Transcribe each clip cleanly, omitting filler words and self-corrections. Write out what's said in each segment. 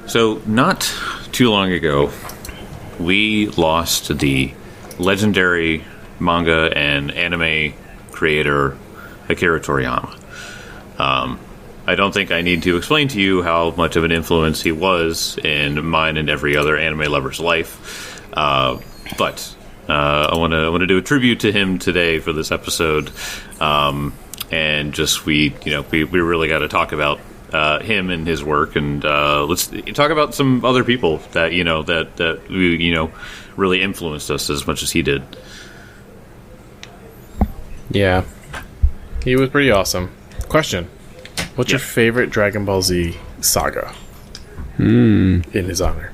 So, not too long ago, we lost the legendary manga and anime creator Akira Toriyama. I don't think I need to explain to you how much of an influence he was in mine and every other anime lover's life. But I want to do a tribute to him today for this episode. And just we really got to talk about him and his work, and let's talk about some other people that really influenced us as much as he did. Yeah, he was pretty awesome. Question: what's your favorite Dragon Ball Z saga? In his honor,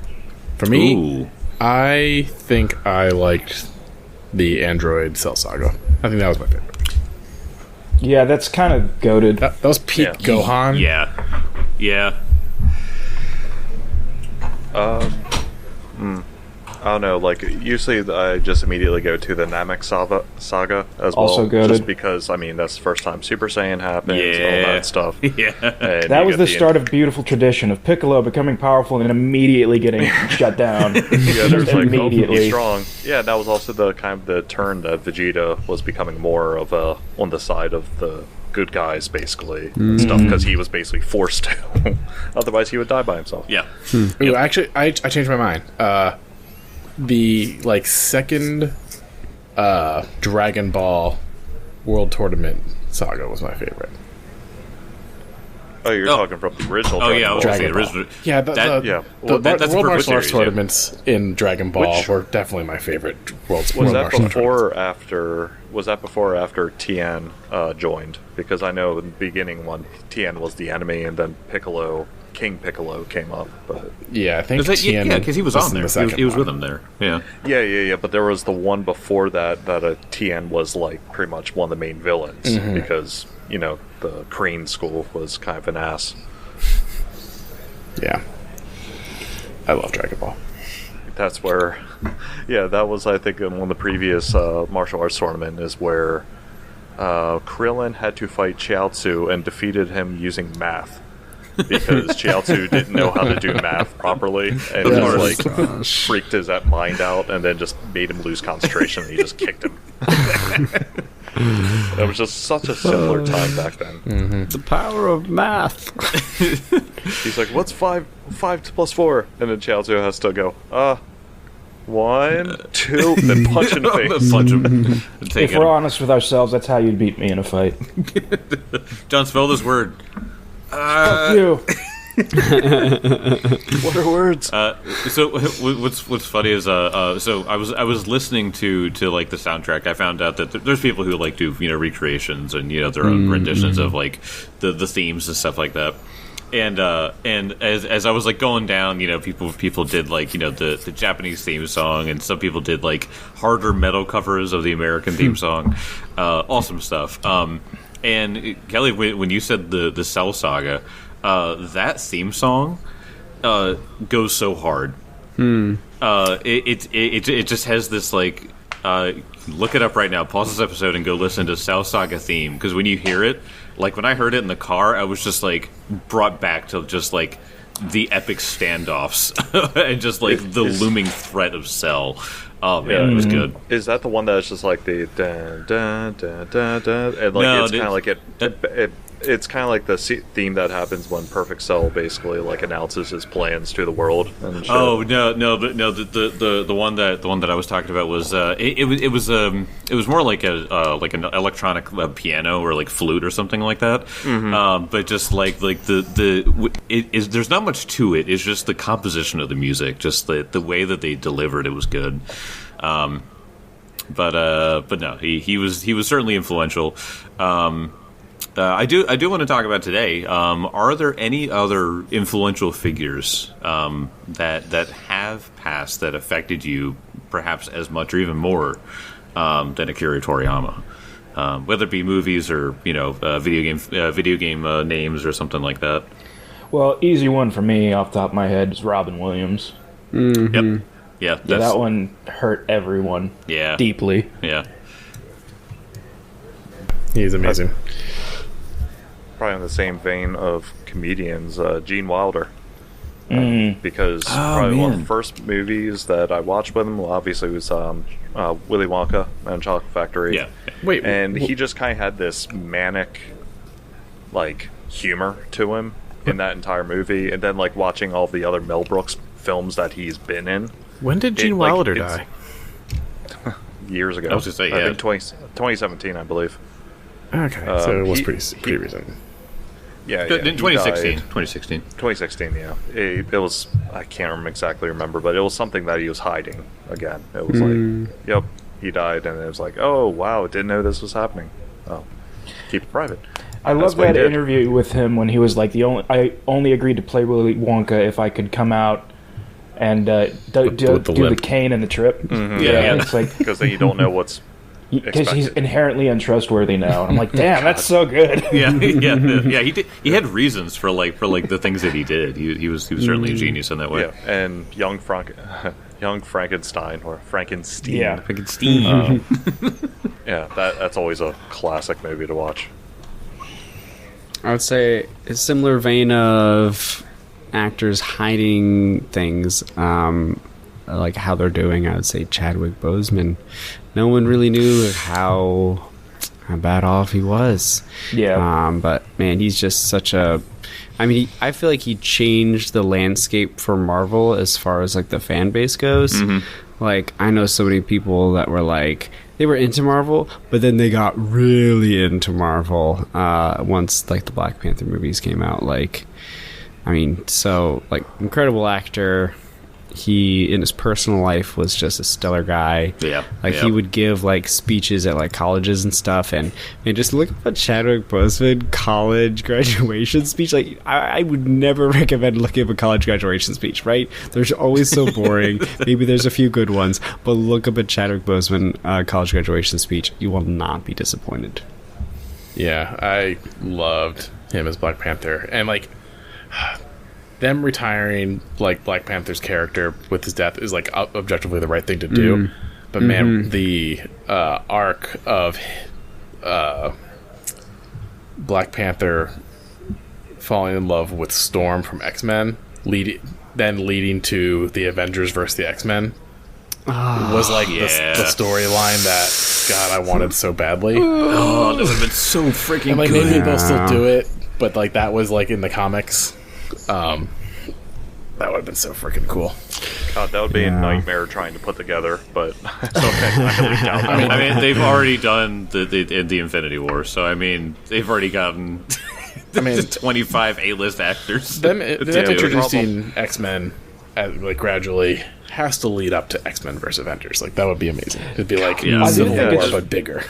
for me, I think I liked the Android Cell Saga. I think that was my favorite. Yeah, that's kind of goated. That was peak Gohan. Yeah. I don't know, like, usually I just immediately go to the Namek saga as Also well. goated. Just because, I mean, that's the first time Super Saiyan happens and all that stuff. Yeah. And That was the start of a beautiful tradition of Piccolo becoming powerful and then immediately getting shut down. Yeah, there's like, oh, immediately. he's strong. Yeah, that was also the kind of the turn that Vegeta was becoming more of on the side of the good guys, basically, and stuff, because he was basically forced to. Otherwise, he would die by himself. Yeah. Ooh, actually, I changed my mind. The second Dragon Ball World Tournament saga was my favorite. Oh, you're talking from the original. Oh, yeah, Dragon Ball. original. Yeah, Well, the that's World a Martial Arts series, tournaments in Dragon Ball Which- were definitely my favorite Was World that Martial before or after? Was that before or after Tien joined? Because I know in the beginning one Tien was the enemy, and then King Piccolo came up. But Yeah, I think Tien because he was on in there. the second He was one. with him there. Yeah. yeah. But there was the one before that Tien was like pretty much one of the main villains because the Kreen school was kind of an ass. Yeah, I love Dragon Ball. That's where, that was, I think, in one of the previous martial arts tournament is where Krillin had to fight Chiaotzu and defeated him using math because Chiaotzu didn't know how to do math properly and just freaked his mind out and then just made him lose concentration and he just kicked him. It was just such a simpler time back then. The power of math. He's like, "What's 5 plus 4?" And then Chiaotzu has to go, 1, 2, then punch in the face. Punch him. Take If we're honest with ourselves, that's how you'd beat me in a fight. John, spell this word. Fuck you. What are words? So what's funny is so I was listening to like the soundtrack. I found out that there's people who like do recreations and their own renditions of like the themes and stuff like that. And as I was like going down, people did like the Japanese theme song, and some people did like harder metal covers of the American theme song. Awesome stuff. And Kelly, when you said the Cell Saga. That theme song goes so hard. It just has this like look it up right now. Pause this episode and go listen to Cell Saga theme, because when you hear it, like when I heard it in the car, I was just like brought back to just like the epic standoffs and just like the looming threat of Cell. Oh man, it was good. Is that the one that's just like the dun dun dun dun dun, and like No, it's kind of like it's kind of like the theme that happens when Perfect Cell basically like announces his plans to the world. And shit. Oh no! The one that I was talking about was it was more like an electronic piano or like flute or something like that. But just like there's not much to it. It's just the composition of the music, just the way that they delivered it was good. But no, he was certainly influential. I do want to talk about today. Are there any other influential figures that have passed that affected you perhaps as much or even more than Akira Toriyama? Whether it be movies or video game names or something like that. Well, easy one for me off the top of my head is Robin Williams. Yep. Yeah, that one hurt everyone. Yeah. Deeply. Yeah. He's amazing. Probably in the same vein of comedians, Gene Wilder. because probably one of the first movies that I watched with him obviously was Willy Wonka and Chocolate Factory. Yeah. Wait, And he just kind of had this manic, like, humor to him in that entire movie. And then, like, watching all the other Mel Brooks films that he's been in. when did Gene Wilder die? Years ago. I was gonna say, I yeah. think 2017, I believe. Okay, so it was he- pretty recent. Yeah, In he 2016. died. 2016. 2016, yeah. It was, I can't exactly remember, but it was something that he was hiding again. It was like, yep, he died, and it was like, oh, wow, didn't know this was happening. Oh, keep it private. I That's love what he that did. interview with him when he was like, I only agreed to play Willy Wonka if I could come out and do the limp. cane and the trip. Mm-hmm. Yeah. It's like, Because then you don't know what's because he's expected. inherently untrustworthy now. And I'm like, damn, that's so good. Yeah, yeah. He did. He had reasons for the things that he did. He was certainly a genius in that way. Yeah, and young Frankenstein or Frankenstein. Yeah. Frankenstein. Yeah, that's always a classic movie to watch. I would say a similar vein of actors hiding things, like how they're doing. I would say Chadwick Boseman. No one really knew how bad off he was. Yeah. But man, he's just such a. I mean, I feel like he changed the landscape for Marvel as far as like the fan base goes. Like, I know so many people that were like, they were into Marvel, but then they got really into Marvel once like the Black Panther movies came out. Like, I mean, so like incredible actor. He in his personal life was just a stellar guy. Yeah, like yeah. he would give like speeches at like colleges and stuff, and just look at Chadwick Boseman college graduation speech. Like I would never recommend looking at a college graduation speech. Right? They're always so boring. Maybe there's a few good ones, but look up a Chadwick Boseman college graduation speech. You will not be disappointed. Yeah, I loved him as Black Panther, and like them retiring like Black Panther's character with his death is like objectively the right thing to do. But man, the arc of Black Panther falling in love with Storm from X-Men, leading to the Avengers versus the X-Men, was like the storyline that God I wanted so badly. Oh, that would have been so freaking And like good. maybe they'll still do it, but like that was like in the comics. That would have been so freaking cool. God, that would be a nightmare trying to put together, but it's okay. I can leave down that. I mean, they've already done the Infinity War, so I mean, they've already gotten 25 A-list actors. Them to do. introducing X-Men like gradually has to lead up to X-Men versus Avengers. Like that would be amazing. It'd be like Yeah. Civil I do think War it's- but bigger.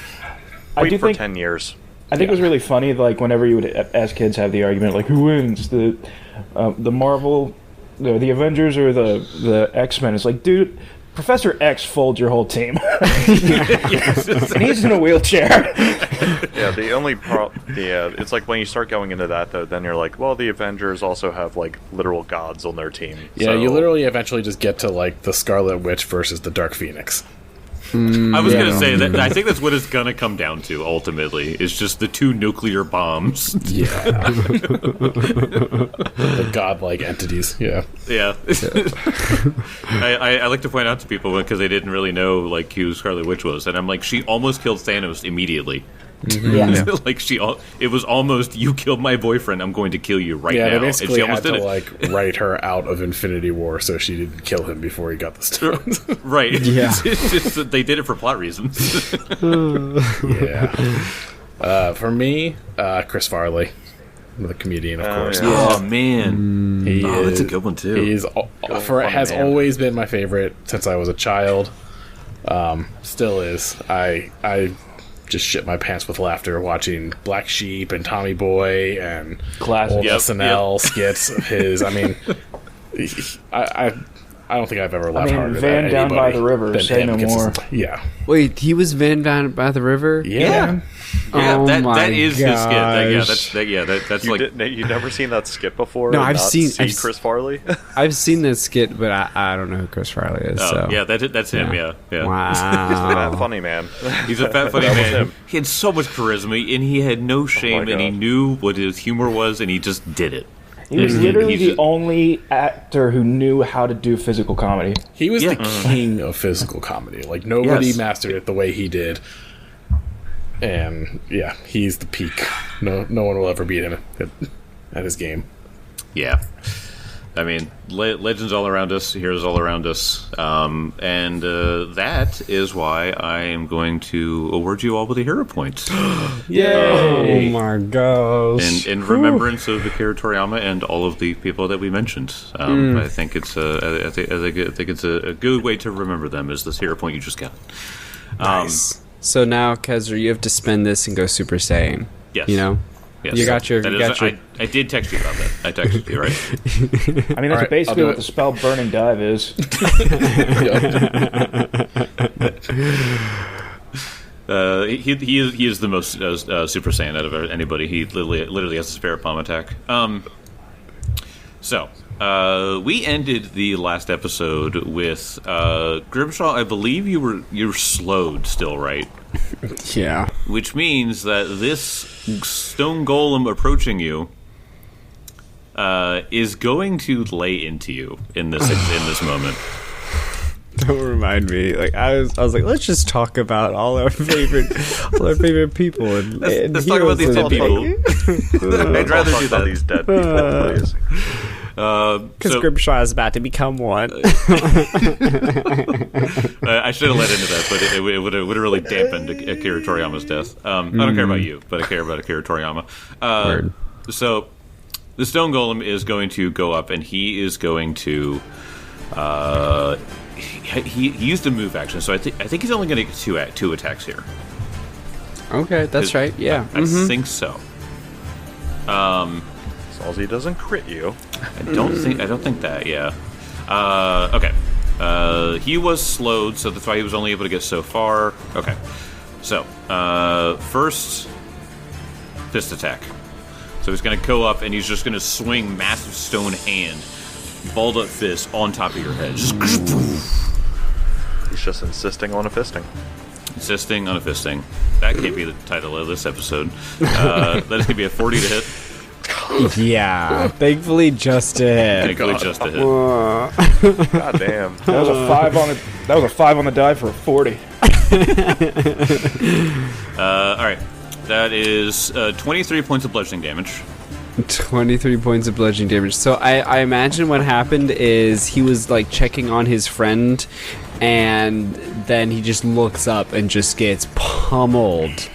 I Wait do for think 10 years. I think it was really funny, like whenever you would, as kids, have the argument like, who wins, the Marvel, the Avengers, or the X-Men? It's like, dude, Professor X folds your whole team, and he's in a wheelchair. Yeah, the only it's like when you start going into that, though, then you're like, well, the Avengers also have like literal gods on their team. Yeah, so- you literally eventually just get to like the Scarlet Witch versus the Dark Phoenix. I was going to say that I think that's what it's going to come down to ultimately. Is just the two nuclear bombs. Yeah, the godlike entities. Yeah, Yeah. I like to point out to people because they didn't really know like who Scarlet Witch was, and I'm like, she almost killed Thanos immediately. Yeah. Like it was almost, you killed my boyfriend, I'm going to kill you right yeah. now. They And she basically almost had did to it. like write her out of Infinity War so she didn't kill him before he got the stones. Right. Yeah. It's just that they did it for plot reasons. Yeah. For me, Chris Farley, the comedian, of course. yeah. Oh man. He Oh, that's a is- good one too. He's funny has man. always been my favorite since I was a child. Still is. I just shit my pants with laughter watching Black Sheep and Tommy Boy and Classic. old Yep, SNL skits of his. I mean, I don't think I've ever laughed mean, harder Van at Down by anybody the River, than say him, no 'cause more. Yeah. Wait, he was Van Down by the River? Yeah. Yeah, Oh that my is his skit. gosh. That's You like you've never seen that skit before? No, and I've not seen- see I've Chris Farley. I've seen that skit, but I don't know who Chris Farley is. oh, so. yeah, that's him. Yeah, yeah. Wow. That funny man. He's a fat, funny That was man. him. He had so much charisma, and he had no shame, and he God. knew what his humor was, and he just did it. He was literally the only actor who knew how to do physical comedy. He was the king of physical comedy. Like, nobody mastered it the way he did. And, yeah, he's the peak. No one will ever beat him at his game. Yeah. I mean, legends all around us, heroes all around us, and that is why I am going to award you all with a hero point. Yay! Oh my gosh! In remembrance of Akira Toriyama and all of the people that we mentioned, I think it's a good way to remember them. Is this hero point you just got? Nice. So now, Kezra, you have to spend this and go Super Saiyan. Yes. You know. Yes. You got your. I did text you about that. I texted you, right? I mean, that's basically what the spell Burning Dive is. He is the most Super Saiyan out of anybody. He literally has a spare palm attack. So we ended the last episode with Grimshaw. I believe you're slowed still, right? Yeah. Which means that this stone golem approaching you is going to lay into you in this moment. Don't remind me. Like I was like, let's just talk about all our favorite people. And let's talk about these dead people. I'd rather do that. These dead people, please. Because Grimshaw is about to become one. I should have let into that, but it would have really dampened Akira Toriyama's death. I don't care about you, but I care about Akira Toriyama. So the stone golem is going to go up, and he is going to. He used a move action, so I think he's only going to get two attacks here. Okay, that's right. Yeah, I think so. As long as he doesn't crit you. I don't think that. Yeah. Okay. He was slowed, so that's why he was only able to get so far. Okay. So first fist attack. So he's going to go up and he's just going to swing massive stone hand, balled up fist on top of your head. Just he's just insisting on a fisting. Insisting on a fisting. That can't be the title of this episode. That is going to be a 40 to hit. Yeah, thankfully just a hit. Thankfully just a hit. God damn. That was a 5 on the die for a 40. All right. That is 23 points of bludgeoning damage. 23 points of bludgeoning damage. So I imagine what happened is he was like checking on his friend, and then he just looks up and just gets pummeled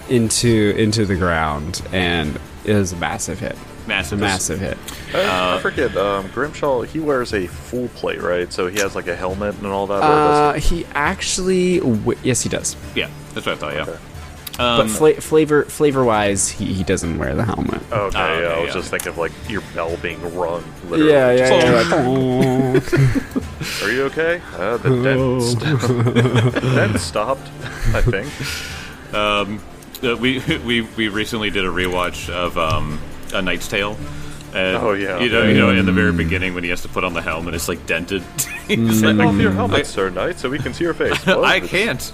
into the ground, and it was a massive hit. Massive hit. I forget. Grimshaw, he wears a full plate, right? So he has like a helmet and all that. He actually, yes, he does. Yeah, that's what I thought. Yeah. Okay. But flavor wise, he doesn't wear the helmet. Okay, yeah, I was just thinking of like your bell being rung. Literally. Yeah. Are you okay? The dent stopped, I think. We recently did a rewatch of A Knight's Tale. And, yeah. You know, in the very beginning when he has to put on the helmet, it's like dented. He's Take like, off your helmet, Sir Knight, so we can see your face. Well, I can't.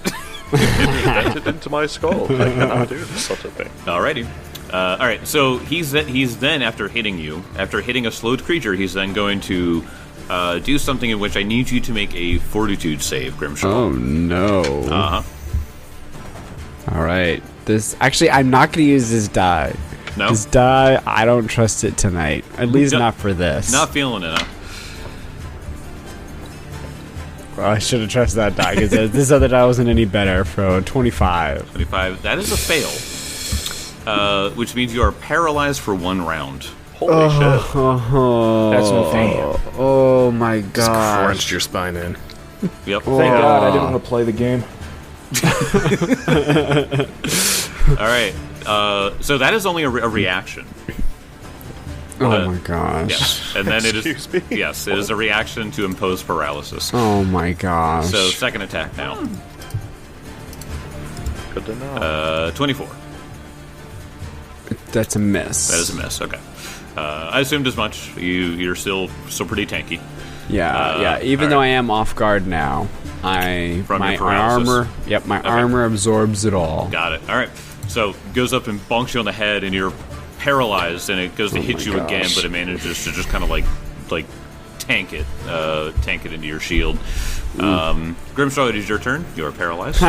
It's dented into my skull. I cannot do such a thing. Alrighty. All right. So he's then after hitting a slowed creature, he's then going to do something in which I need you to make a fortitude save, Grimshaw. Oh no. Uh-huh. All right. This actually, I'm not going to use this die. No. This die, I don't trust it tonight. At least not for this. Not feeling it. Huh? Well, I should have trusted that die because this other die wasn't any better. For 25. 25. That is a fail. Which means you are paralyzed for 1 round. Holy shit. That's no fun. Oh my Just god. crunched your spine in. Yep. Thank God I didn't want to play the game. All right. So that is only a reaction. Oh my gosh. Yes. And then it is. Excuse me? Yes, it is a reaction to impose paralysis. Oh my gosh. So second attack now. Good to know. 24. That's a miss. That is a miss. Okay. I assumed as much. You're still pretty tanky. Yeah. Even though I am off guard now, From my your paralysis. armor. Yep, my armor absorbs it all. Got it. All right. So goes up and bonks you on the head, and you're paralyzed, and it goes to hit you again, gosh. but it manages to just kind of like tank it into your shield. Grimshaw, it is your turn. You are paralyzed.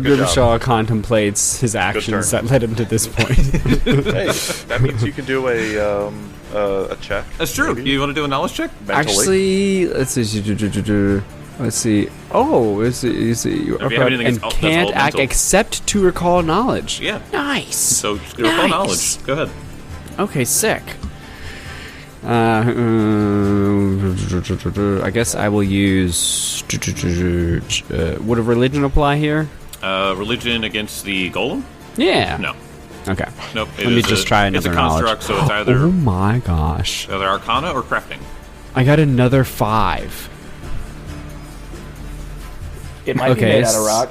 Grimshaw contemplates his actions that led him to this point. Hey, that means you can do a check. That's true. maybe? You want to do a knowledge check? Actually, let's see. Let's see. Oh, is it If you have anything and that's can't act elemental. except to recall knowledge. Yeah. Nice. So recall knowledge. Go ahead. Okay, sick. I guess I will use. Would a religion apply here? Religion against the golem? Yeah. No. Okay. Nope. Let me just try It's a another knowledge. construct, so it's either Oh my gosh! Arcana or crafting. I got another 5. It might be Okay, made out of rock.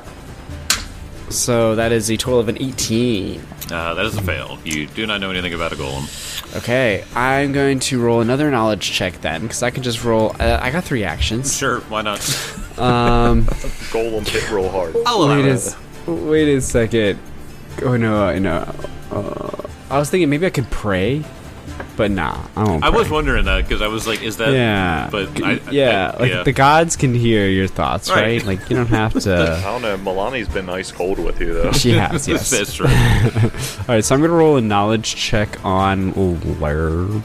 So that is a total of an 18. That is a fail. You do not know anything about a golem. Okay, I'm going to roll another knowledge check then, because I can just roll. I got 3 actions. Sure, why not? Golem hit real hard. I'll allow it. Wait a second. Oh no. I was thinking maybe I could pray, but nah, I won't. I was pray. wondering that because I was like, is that? Yeah, But the gods can hear your thoughts, Right. right? Like you don't have I to. don't know. Milani's been ice cold with you though. She has, yes. That's true. All right, so I'm gonna roll a knowledge check on Lerb.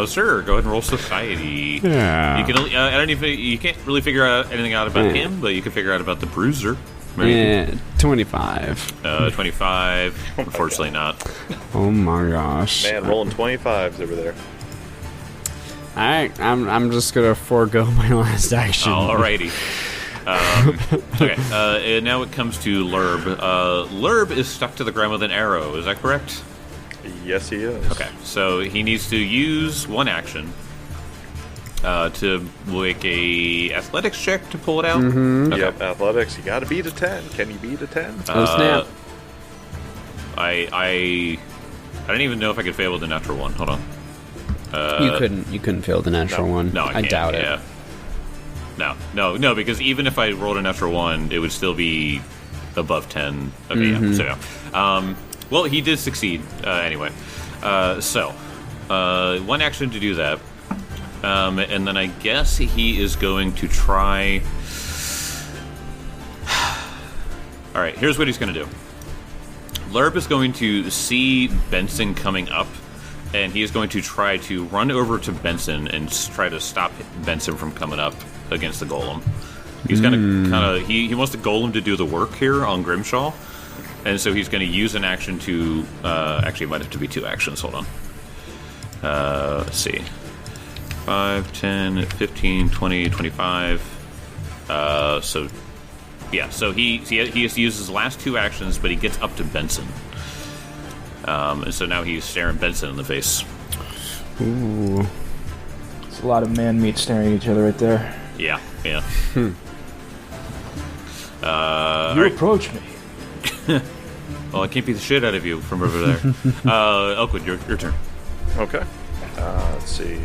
Sure. Go ahead and roll society. Yeah. You can. I don't even. You can't really figure out anything out about him, but you can figure out about the bruiser. Right? Yeah, 25. 25. Unfortunately, not. Oh my gosh. Man, rolling 25s over there. All right, I'm just gonna forego my last action. Alrighty. Okay. And now it comes to Lerb. Lerb is stuck to the ground with an arrow. Is that correct? Yes, he is. Okay. So he needs to use one action to make a athletics check to pull it out. Mm-hmm. Okay. Yep, athletics. You got to beat a 10. Can you beat a 10? Oh snap! I don't even know if I could fail with a natural one. Hold on. You couldn't fail the natural one. No, I can't. doubt it. Yeah. No, because even if I rolled a natural one, it would still be above 10. Okay, Mm-hmm. yeah. So, yeah. Well, he did succeed anyway. So, one action to do that. And then I guess he is going to try. Alright, here's what he's going to do. Lerb is going to see Benson coming up, and he is going to try to run over to Benson and try to stop Benson from coming up against the golem. He's going to kind of. He wants the golem to do the work here on Grimshaw, and so he's going to use an action to. Actually, it might have to be 2 actions. Hold on. Let's see. 5, 10, 15, 20, 25. So, yeah. So he has to use his last 2 actions, but he gets up to Benson. And so now he's staring Benson in the face. Ooh. It's a lot of man meat staring at each other right there. Yeah. You approach me. Well, I can't beat the shit out of you from over there. Elkwood, your turn. Okay. Let's see.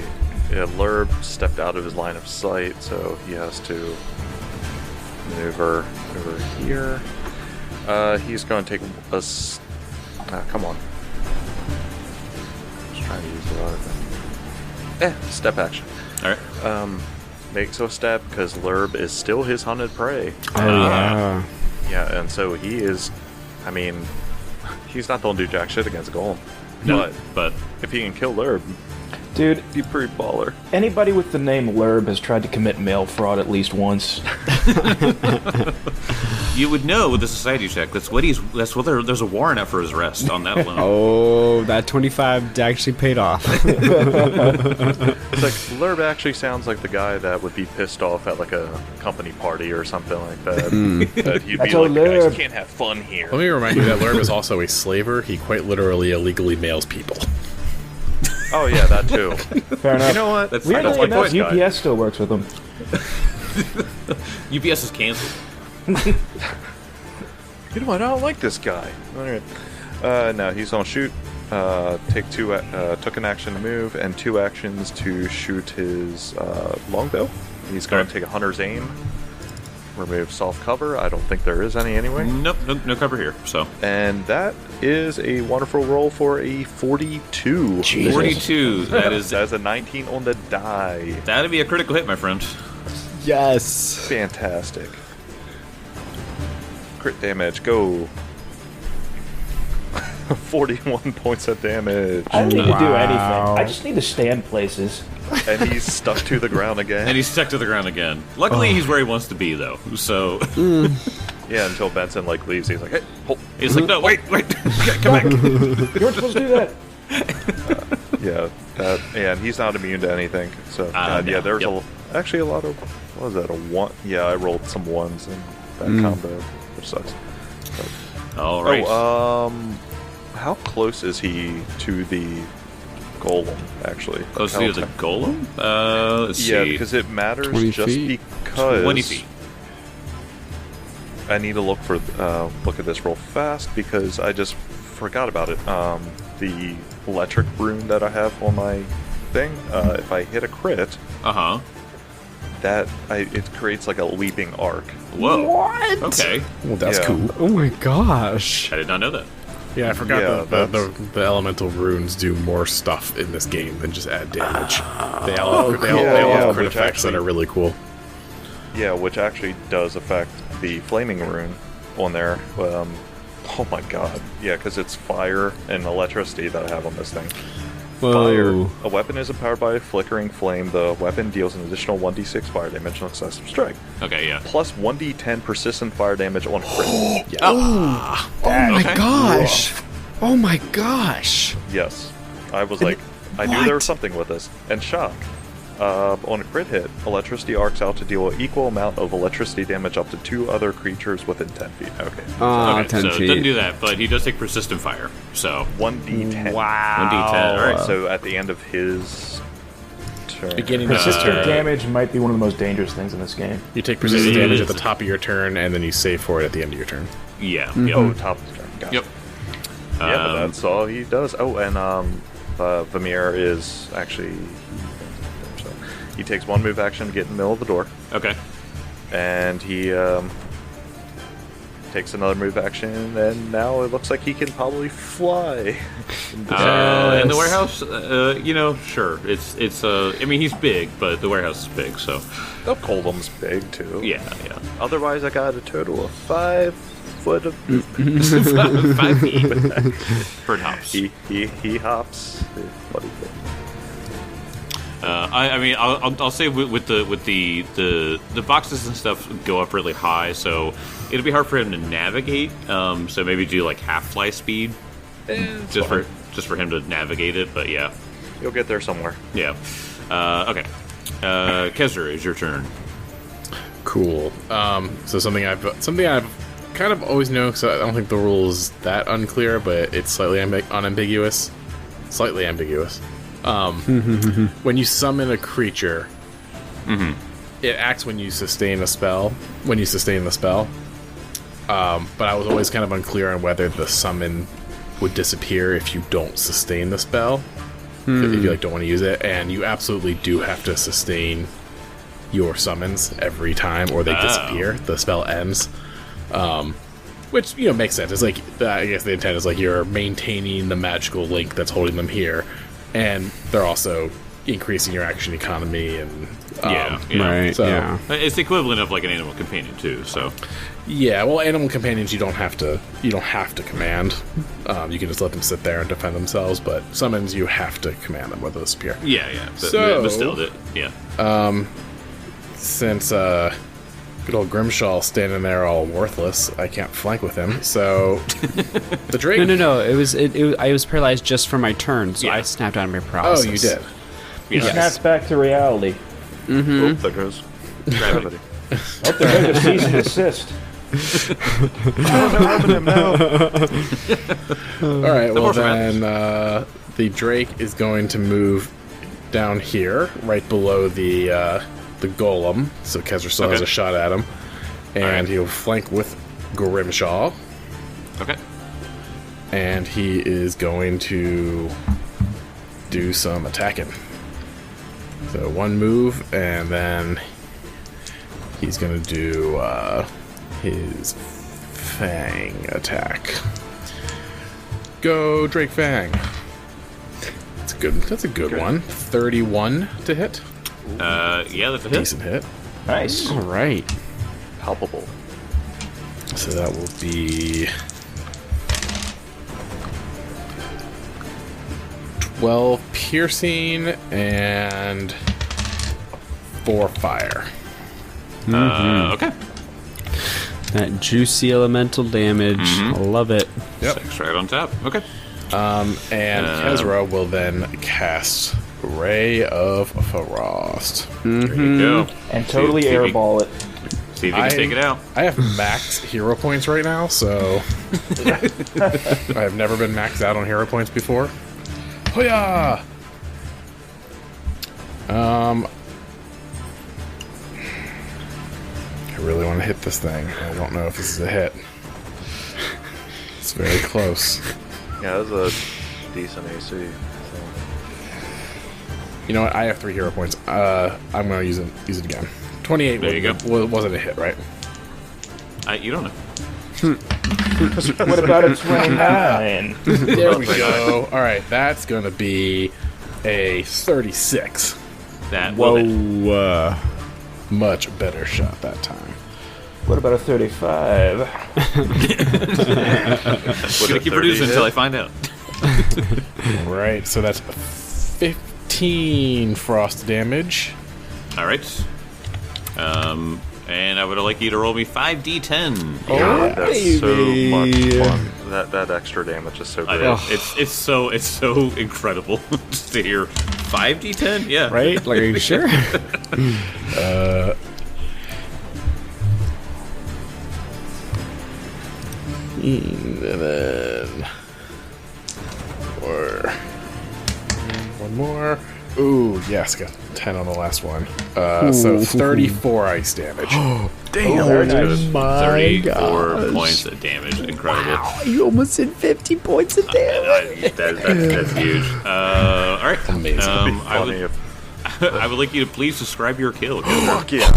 Yeah, Lerb stepped out of his line of sight, so he has to maneuver over here. He's going to take a... come on. Just trying to use the other thing. Step action. All right. Makes a step because Lerb is still his hunted prey. Oh yeah. Yeah, and so he is... I mean, he's not going to do jack shit against a golem. No, but if he can kill Lerb, Dude, he's pretty baller. anybody with the name Lerb has tried to commit mail fraud at least once. you would know with the society check. That's what there's a warrant out for his arrest on that alone. Oh, that 25 actually paid off. It's like Lerb actually sounds like the guy that would be pissed off at like a company party or something like that. That he'd be That's all like, guys, Lerb. you can't have fun here. Let me remind you that Lerb is also a slaver. He quite literally illegally mails people. Oh yeah, that too. Fair enough. You know what? That's- Weirdly that's my enough, point, guy. UPS still works with them. UPS is canceled. You know what? I don't like this guy. All right. No, he's gonna shoot. Took an action to move and 2 actions to shoot his longbow. He's going to take a hunter's aim. remove soft cover. I don't think there is any anyway. Nope, no cover here. So And that is a wonderful roll for a 42. Jesus. 42. That is That is a 19 on the die. that'd be a critical hit, my friend. Yes. Fantastic. Crit damage, go. 41 points of damage. I don't need to do Wow. anything. I just need to stand places. And he's stuck to the ground again. And he's stuck to the ground again. Luckily, he's where he wants to be, though. So Yeah, until Benson like leaves, he's like, "Hey, hold." he's like, no, wait, come back. You weren't supposed to do that. Yeah, and he's not immune to anything. So God, no, yeah, there's yep. actually a lot of what was that, a one? Yeah, I rolled some ones in that combo, which sucks. All right. How close is he to the golem? Actually, Close How to the golem? Let's Yeah, see. because it matters 20 just feet? because 20 feet. I need to look at this real fast because I just forgot about it. The electric rune that I have on my thing, if I hit a crit, Uh-huh. it creates like a leaping arc. Whoa. What? Okay. Well, that's Yeah. cool. Oh my gosh. I did not know that. Yeah, I forgot Yeah, the elemental runes do more stuff in this game than just add damage. They all have crit which effects that actually- are really cool. Yeah, which actually does affect the flaming rune on there. Oh my god. Yeah, because it's fire and electricity that I have on this thing. Fire. Whoa. A weapon is empowered by a flickering flame. The weapon deals an additional 1d6 fire damage on successive strike, Okay, yeah. plus 1d10 persistent fire damage on crit. Oh my Okay. gosh. Oh my gosh. Yes. I was like, I knew there What? was something with this. And shock. On a crit hit, electricity arcs out to deal an equal amount of electricity damage up to 2 other creatures within 10 feet. Okay. Okay, 10 so feet. didn't do that, but he does take persistent fire. So 1d10. Wow. 1d10. All right. So at the end of his turn. Beginning Persistent damage might be one of the most dangerous things in this game. You take persistent It damage is. at the top of your turn, and then you save for it at the end of your turn. yeah. Oh, Yep. top of the turn. Gotcha. Yep. Yeah, but that's all he does. Oh, and Vamir is actually. So he takes 1 move action to get in the middle of the door, Okay. and he takes another move action, and now it looks like he can probably fly. In the warehouse, sure. It's. I mean, he's big, but the warehouse is big, so The Coldham's big too. yeah. Otherwise, I got a total of 5 foot of. 5 feet per tops. He hops. Bloody thing. I mean, I'll say with the boxes and stuff go up really high, so it'll be hard for him to navigate. So maybe do like half fly speed, just for him to navigate it. But yeah, You'll get there somewhere. yeah. Okay, Kezra, is your turn. Cool. So something I've kind of always known, because I don't think the rule is that unclear, but it's slightly unambiguous. Slightly ambiguous. When you summon a creature, it acts when you sustain a spell. When you sustain the spell, but I was always kind of unclear on whether the summon would disappear if you don't sustain the spell. If you don't want to use it, and you absolutely do have to sustain your summons every time, or they disappear. The spell ends. Which makes sense. It's like I guess the intent is like you're maintaining the magical link that's holding them here, and they're also increasing your action economy and Yeah. Right. So- yeah. It's the equivalent of like an animal companion too. So yeah. Well, animal companions you don't have to command. You can just let them sit there and defend themselves. But summons you have to command them whether they disappear. yeah. But, So- but still, yeah. Since good old Grimshaw standing there all worthless, I can't flank with him. So the Drake. No. It was paralyzed just for my turn, so Yeah. I snapped out of my Oh, paralysis. you did. He Yeah. snaps back to reality. Oh, there goes gravity. Oh, there goes a cease and desist. All right. Well, horse then the Drake is going to move down here, right below the golem. So Kezra still has Okay. a shot at him, and Alright. he'll flank with Grimshaw, Okay. and he is going to do some attacking. So 1 move, and then He's gonna do his Fang attack. Go, Drake Fang. That's good. That's a good one. 31 to hit. Yeah, that's a hit. Decent hit. Nice. All right. Palpable. So that will be 12 piercing and 4 fire. Okay. That juicy elemental damage. I love it. Yep. 6 right on top. Okay. And Kezra will then cast Ray of Frost. There you go. And totally See if you- airball it. See if you can take it out. I have max hero points right now, so I have never been maxed out on hero points before. Hoya! I really want to hit this thing. I don't know if this is a hit. It's very close. Yeah, that's a decent AC. So. You know what? I have 3 hero points. I'm gonna use it again. 28. There you Wasn't a hit, right? You don't know. What about a 29? There we go. All right, that's gonna be a 36. That will hit. Whoa. Much better shot that time. What about a 35? Gonna keep producing until I find out. All right, so that's 15 frost damage. All right. And I would like you to roll me 5d10. God, that's so much baby. fun. That extra damage is so I great. know. It's so incredible just to hear 5d10. Yeah. Right? Like, are you sure? And then one more. Ooh, yes, got 10 on the last one. So 34 ice damage. Damn, very nice. My 34 gosh. points of damage. Incredible. You almost did 50 points of damage. That's huge. All right. Amazing. Funny if I would like you to please describe your kill. fuck yeah.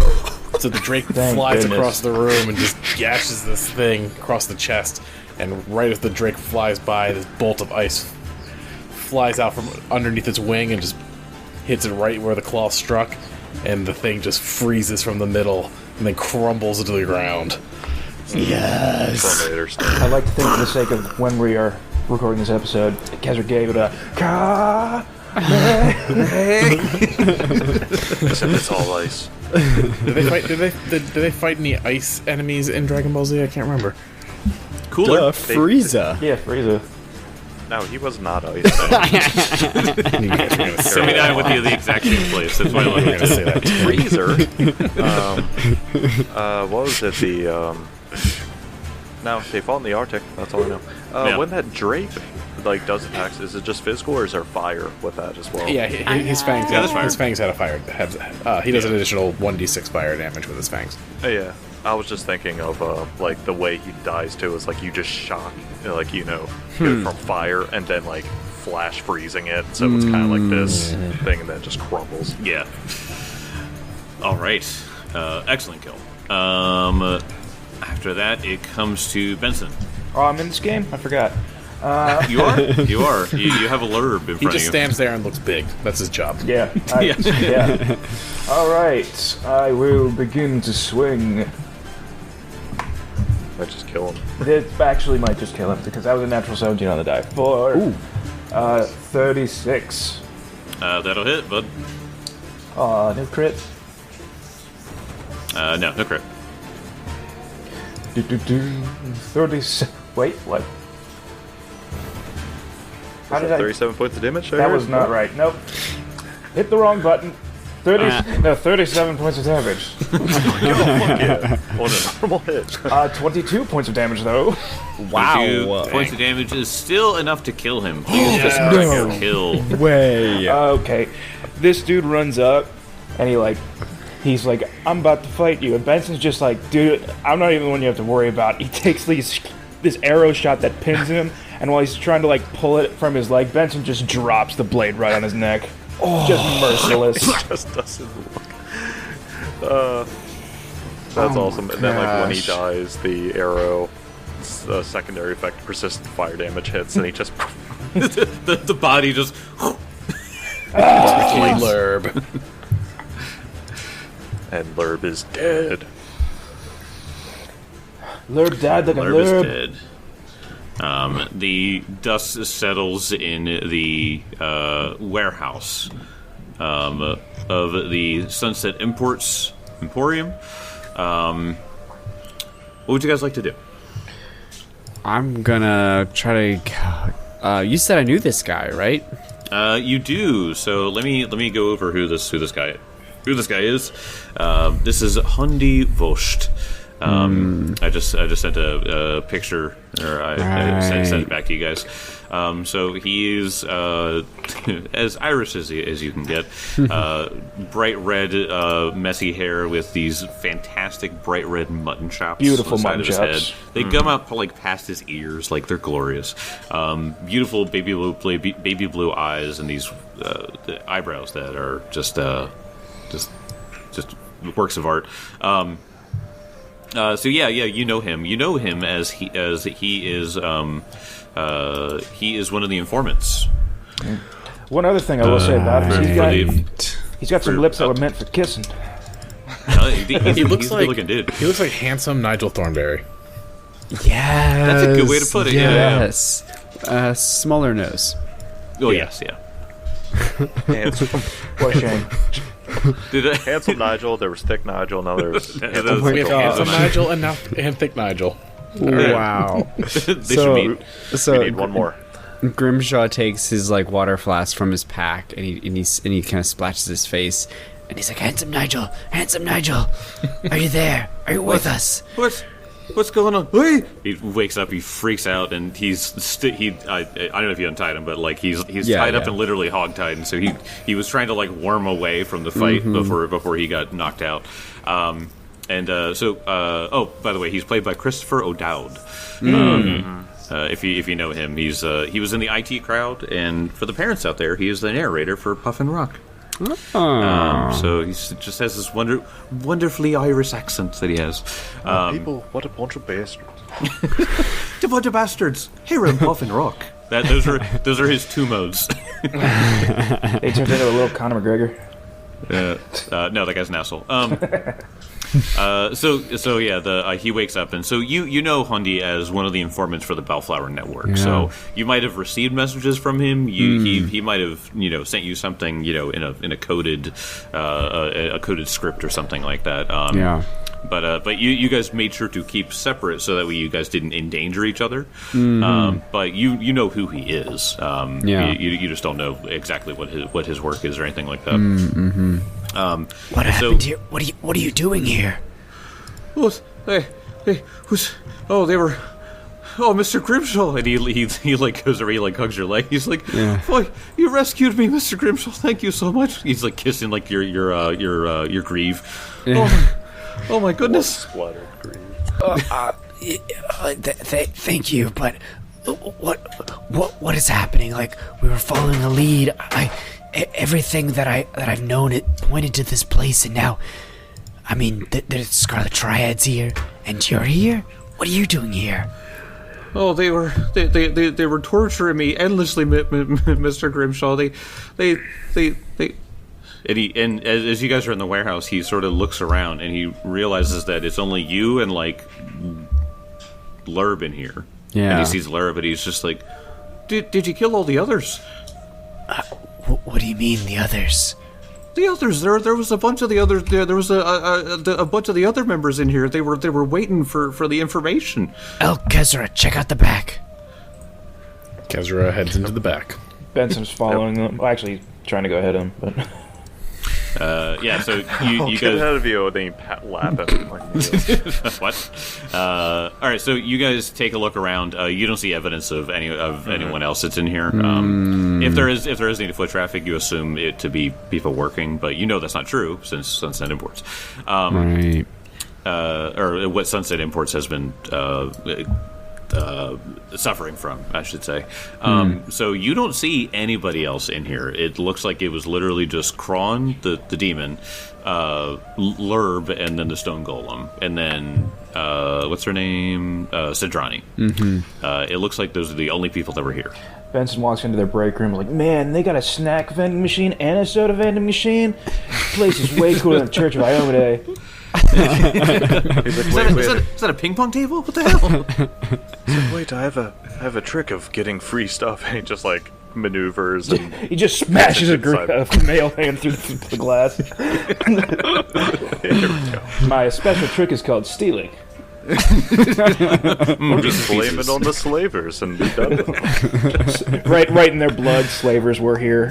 So the Drake Thank flies goodness. across the room and just gashes this thing across the chest. And right as the Drake flies by, this bolt of ice flies out from underneath its wing and just hits it right where the claw struck. And the thing just freezes from the middle and then crumbles into the ground. Yes. Terminator stuff. I'd like to think, for the sake of when we are recording this episode, Kezra gave it a It's all ice. Did they fight any ice enemies in Dragon Ball Z? I can't remember. Cooler. Frieza. Yeah, Frieza. No, he was not ice. You guys are gonna say 79 with you the exact same place. That's why I We're like gonna say that. Freezer. What was it? No, they fought in the Arctic. That's all I know. Yeah. When that Drake does attacks, is it just physical or is there fire with that as well? Yeah, his fangs. Yeah, that's fire. His fangs had a fire. He does an additional 1d6 fire damage with his fangs. Yeah. I was just thinking of the way he dies too. Is like you just shock, get it from fire and then flash freezing it. So it's kind of like this thing and then it just crumbles. Yeah. All right. Excellent kill. After that, it comes to Benson. Oh, I'm in this game? I forgot. You are. You are. You have a lurb in front He of just you. stands there and looks big. That's his job. Yeah. Yeah. All right. I will begin to swing. Might just kill him. It actually might just kill him because that was a natural 17 on the die. For 36. That'll hit, bud. No crit. No crit. 37. Wait, what? How did I? 37 points of damage? That was not right. Nope. Hit the wrong button. 37 points of damage. Yeah. On a normal hit. 22 points of damage, though. Wow. Points of damage is still enough to kill him. Please describe your kill. Way. Okay. This dude runs up, and he's like, I'm about to fight you. And Benson's just like, dude, I'm not even the one you have to worry about. He takes this arrow shot that pins him, and while he's trying to pull it from his leg, Benson just drops the blade right on his neck. Just merciless. Just doesn't look. That's awesome. And then, like, when he dies, the arrow secondary effect, persistent fire damage hits, and he just the body just Lurb. and Lurb is dead. Lurb died like a Lurb is lurb. dead. The dust settles in the warehouse of the Sunset Imports Emporium. What would you guys like to do? I'm gonna try to. You said I knew this guy, right? You do. So let me go over who this guy is. This is Hundi Vost. I just sent a picture, or I sent it back to you guys. So he is as Irish as you can get. Bright red, messy hair with these fantastic bright red mutton chops. Beautiful on the side mutton of his chops. head. They come up like past his ears, like they're glorious. Beautiful baby blue eyes, and these eyebrows that are just works of art. So you know him. You know him as he is one of the informants. One other thing I will say about him, he's got some lips that were meant for kissing. He looks a like good-looking dude. He looks like handsome Nigel Thornberry. Yes, That's a good way to put it, yeah. Yes, smaller nose. Oh yes, yeah. Handsome, Poor Shane. handsome Nigel. There was thick Nigel. Now there's We have handsome Nigel and thick Nigel. Wow. They should meet. So we need one more. Grimshaw takes his like water flask from his pack and he kind of splashes his face and he's like, handsome Nigel, are you there? Are you with us? What's going on? Hey! He wakes up, he freaks out, and he's I don't know if you untied him, but like he's tied up and literally hogtied, and so he was trying to like worm away from the fight before he got knocked out. Oh, by the way, he's played by Christopher O'Dowd. If you know him, he was in the IT crowd, and for the parents out there, he is the narrator for Puffin Rock. So he just has this wonderfully Irish accent that he has. People, what a bunch of bastards! A bunch of bastards. Here in Puffin Rock. Those are his two modes. They turned into a little Conor McGregor. No, that guy's an asshole. He wakes up, and so you know Hundi as one of the informants for the Bellflower Network. Yeah. So you might have received messages from him. He might have sent you something in a coded script or something like that. But you guys made sure to keep separate so that way you guys didn't endanger each other. But you know who he is. You just don't know exactly what his work is or anything like that. What happened here? What are you doing here? They were. Oh, Mr. Grimshaw, and he like goes over, he like hugs your leg. He's like, "Oh, you rescued me, Mr. Grimshaw. Thank you so much." He's like kissing like your grieve. Yeah. Oh my goodness. Splattered grieve. Thank you, but what is happening? Like, we were following a lead. Everything that I've known, it pointed to this place, and now, I mean, there's Scarlet Triads here, and you're here. What are you doing here? Oh, they were torturing me endlessly, Mr. Grimshaw. They and as you guys are in the warehouse, he sort of looks around and he realizes that it's only you and like Lurb in here. Yeah, and he sees Lurb, and he's just like, "Did you kill all the others?" What do you mean, the others? The others. There was a bunch of the others. There was a bunch of the other members in here. They were waiting for the information. El Kezra, check out the back. Kezra heads into the back. Benson's following them. Well, actually, trying to go ahead of him, but. So you Get guys ahead of you, and then you lap him. Like, what? All right, so you guys take a look around. You don't see evidence of anyone else that's in here. If there is any foot traffic, you assume it to be people working, but you know that's not true since Sunset Imports. Right. Or what Sunset Imports has been suffering from, I should say. So you don't see anybody else in here. It looks like it was literally just Kron, the demon, Lurb, and then the stone golem, and then what's her name, Sidrani. It looks like those are the only people that were here. Benson walks into their break room like, man, they got a snack vending machine and a soda vending machine. This place is way cooler than Church of Iomade. Is that a ping pong table? What the hell? Like, wait, I have a trick of getting free stuff. And he just like maneuvers and He just smashes a mail hand through the glass. My special trick is called stealing. just blame it on the slavers and be done with it. right in their blood, slavers were here.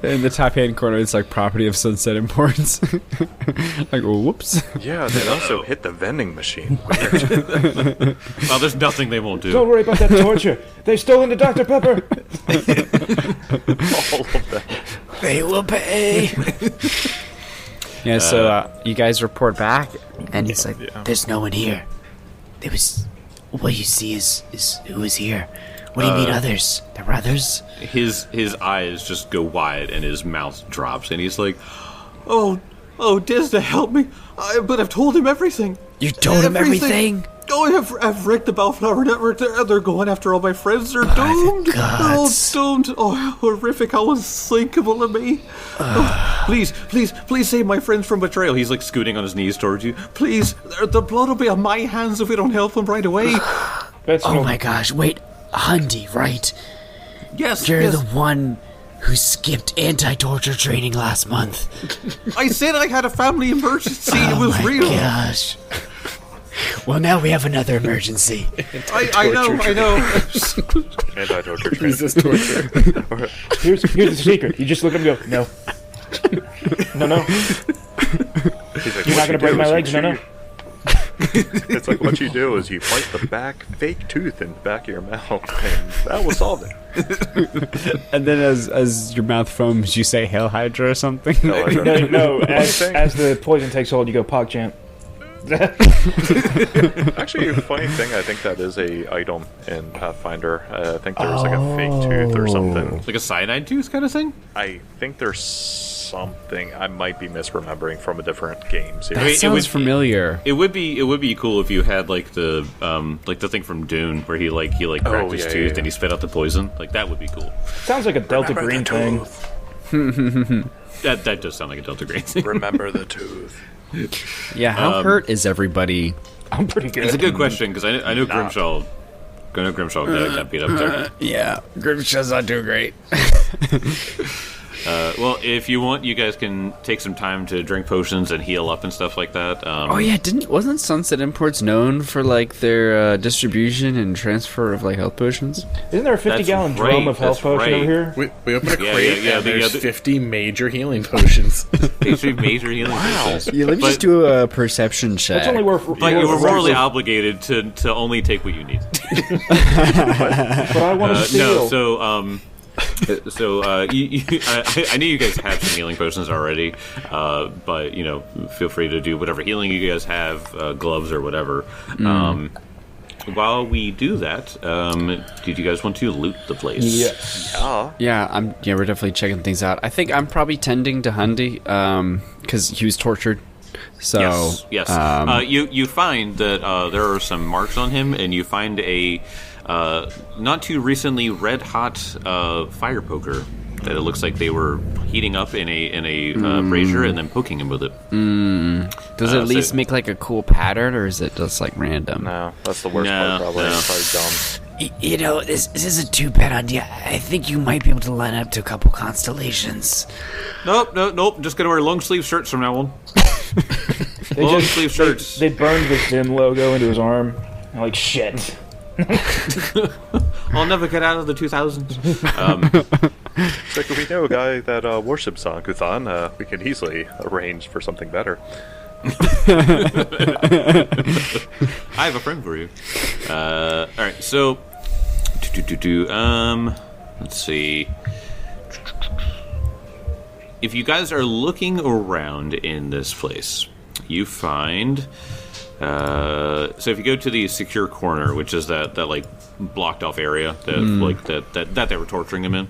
In the top hand corner, it's like property of Sunset Imports. Like, oh, whoops. Yeah, they also hit the vending machine. Weird. Well, there's nothing they won't do. Don't worry about that torture. They've stolen the Dr. Pepper. All of that. They will pay. Yeah, so you guys report back. And he's like, there's no one here. There was... What you see is who is here. What do you mean others? There were others? His eyes just go wide and his mouth drops, and he's like, "Oh, Disney, help me! But I've told him everything. You told him everything? Oh, I've wrecked the Bellflower Network. They're going after all my friends. They're doomed. They're all doomed. Oh, how horrific! How unthinkable of me. Oh, please save my friends from betrayal." He's like scooting on his knees towards you. Please, the blood will be on my hands if we don't help them right away. Oh my gosh! Wait, Hundy, right? Yes, You're the one who skipped anti-torture training last month. I said I had a family emergency. It was real. Oh my gosh. Well, now we have another emergency. I know. Anti-torture training. Resist torture. Here's the secret. You just look at him and go, no. No. He's like, You're not going to break my legs, no. It's like what you do is you bite the back fake tooth in the back of your mouth, and that will solve it. And then as your mouth foams, you say Hail Hydra or something? No, as the poison takes hold, you go PogChamp. Actually, a funny thing, I think that is a item in Pathfinder. I think there was like a fake tooth or something. Like a cyanide tooth kind of thing? I think there's something I might be misremembering from a different game series. That sounds familiar. It would be cool if you had like the thing from Dune where he cracked his tooth and he spit out the poison. Like that would be cool. Sounds like a Delta Green thing. That does sound like a Delta Green thing. Remember the tooth. Yeah, how hurt is everybody? I'm pretty good. It's a good question because I know Grimshaw. Grimshaw got beat up there. Yeah, Grimshaw's not doing great. Well, if you want, you guys can take some time to drink potions and heal up and stuff like that. Oh yeah, wasn't Sunset Imports known for like their distribution and transfer of like health potions? Isn't there a 50-gallon drum of health potion over here? We open a crate and there's 50 major healing potions. 50 major healing potions. Yeah, let me just do a perception check. That's only worth. But you were morally obligated to only take what you need. But I want to steal. No, I knew you guys have some healing potions already, but feel free to do whatever healing you guys have, gloves or whatever. While we do that, did you guys want to loot the place? Yes. Yeah, we're definitely checking things out. I think I'm probably tending to Hundy, because he was tortured. So yes. You find that there are some marks on him, and you find a not too recently red hot fire poker that it looks like they were heating up in a brazier and then poking him with it. Does it at least make like a cool pattern, or is it just like random? No, that's the worst part. Probably. It's probably dumb. This isn't too bad on you. I think you might be able to line up to a couple constellations. Nope. Just gonna wear long sleeve shirts from now on. Long sleeve shirts. They burned the Zim logo into his arm. I'm like, shit. I'll never get out of the 2000s. It's like, we know a guy that worships on Kuthan. We can easily arrange for something better. I have a friend for you. All right, so let's see. If you guys are looking around in this place, you find So if you go to the secure corner, which is that like blocked off area that they were torturing him in.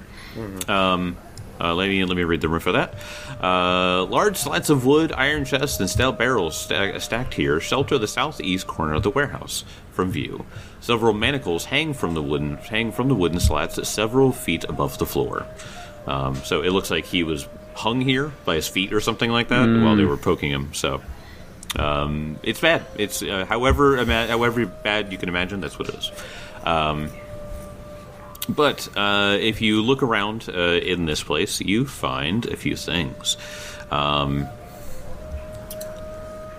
Let me read the room for that. Large slats of wood, iron chests, and stout barrels stacked here shelter the southeast corner of the warehouse from view. Several manacles hang from the wooden slats several feet above the floor. So it looks like he was hung here by his feet or something like that while they were poking him. So it's bad. It's however bad you can imagine. That's what it is. But if you look around in this place, you find a few things.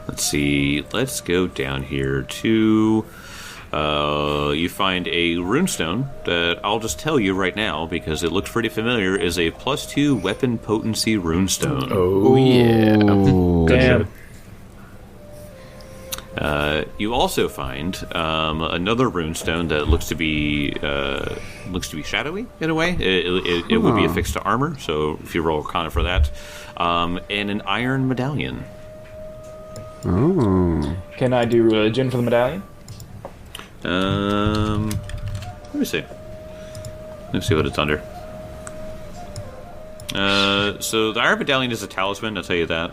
Let's see. Let's go down here to... you find a runestone that I'll just tell you right now, because it looks pretty familiar, is a +2 weapon potency runestone. Oh, yeah. Damn. You also find another runestone that looks to be shadowy in a way. It would be affixed to armor, so if you roll Arcana for that, and an iron medallion. Oh. Can I do religion for the medallion? Let me see. Let's see what it's under. So the iron medallion is a talisman. I'll tell you that.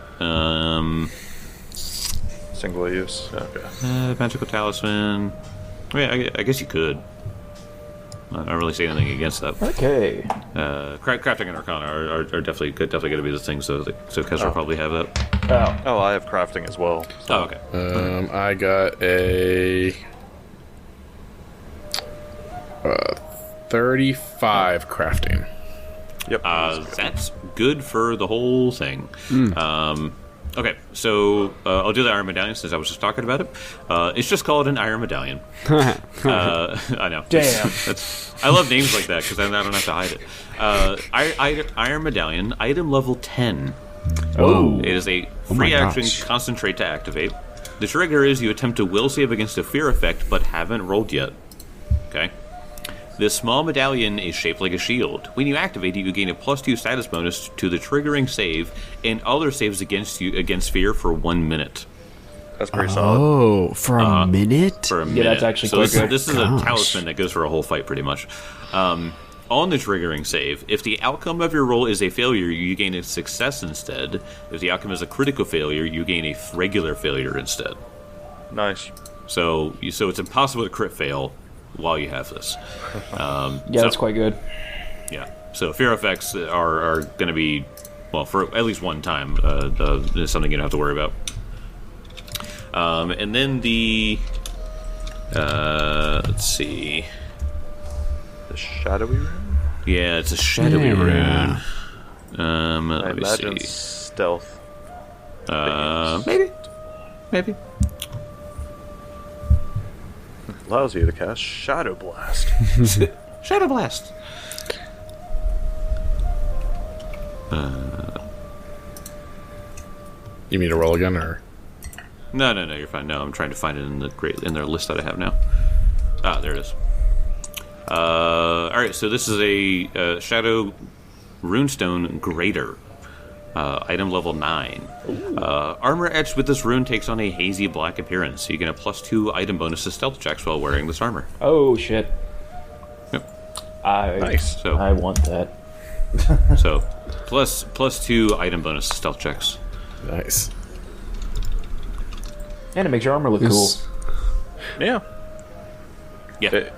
Single use. Okay. Magical talisman. I mean, I guess you could. I don't really see anything against that. Okay. Crafting and Arcana are definitely going to be the things. So Kesser will probably have that. Oh, I have crafting as well. So. Oh, okay. I got a 35 crafting. Yep. That's good for the whole thing. Okay, so I'll do the iron medallion since I was just talking about it. It's just called an iron medallion. I know. Damn. I love names like that because I don't have to hide it. Iron medallion, item level 10. Oh. It is a free action concentrate to activate. The trigger is you attempt to will save against a fear effect but haven't rolled yet. Okay. This small medallion is shaped like a shield. When you activate it, you gain a +2 status bonus to the triggering save and other saves against fear for 1 minute. That's pretty solid. Oh, for a minute? For a minute. Yeah, that's actually so quite good. This is a talisman that goes for a whole fight, pretty much. On the triggering save, if the outcome of your roll is a failure, you gain a success instead. If the outcome is a critical failure, you gain a regular failure instead. Nice. So it's impossible to crit fail while you have this. That's quite good. Yeah. So fear effects are going to be, well, for at least one time, something you don't have to worry about. And then the, let's see. The shadowy rune? Yeah, it's a shadowy rune. I Let me imagine see. stealth. Maybe. Allows you to cast Shadow Blast. Shadow Blast. You mean to roll again, or? No, you're fine. No, I'm trying to find it in their list that I have now. Ah, there it is. All right, so this is a Shadow Runestone Grater. Item level 9. Armor etched with this rune takes on a hazy black appearance. You get a +2 item bonus to stealth checks while wearing this armor. Oh, shit. Yep. Nice. So, I want that. so +2 item bonus to stealth checks. Nice. And it makes your armor look cool. Yeah. Yeah.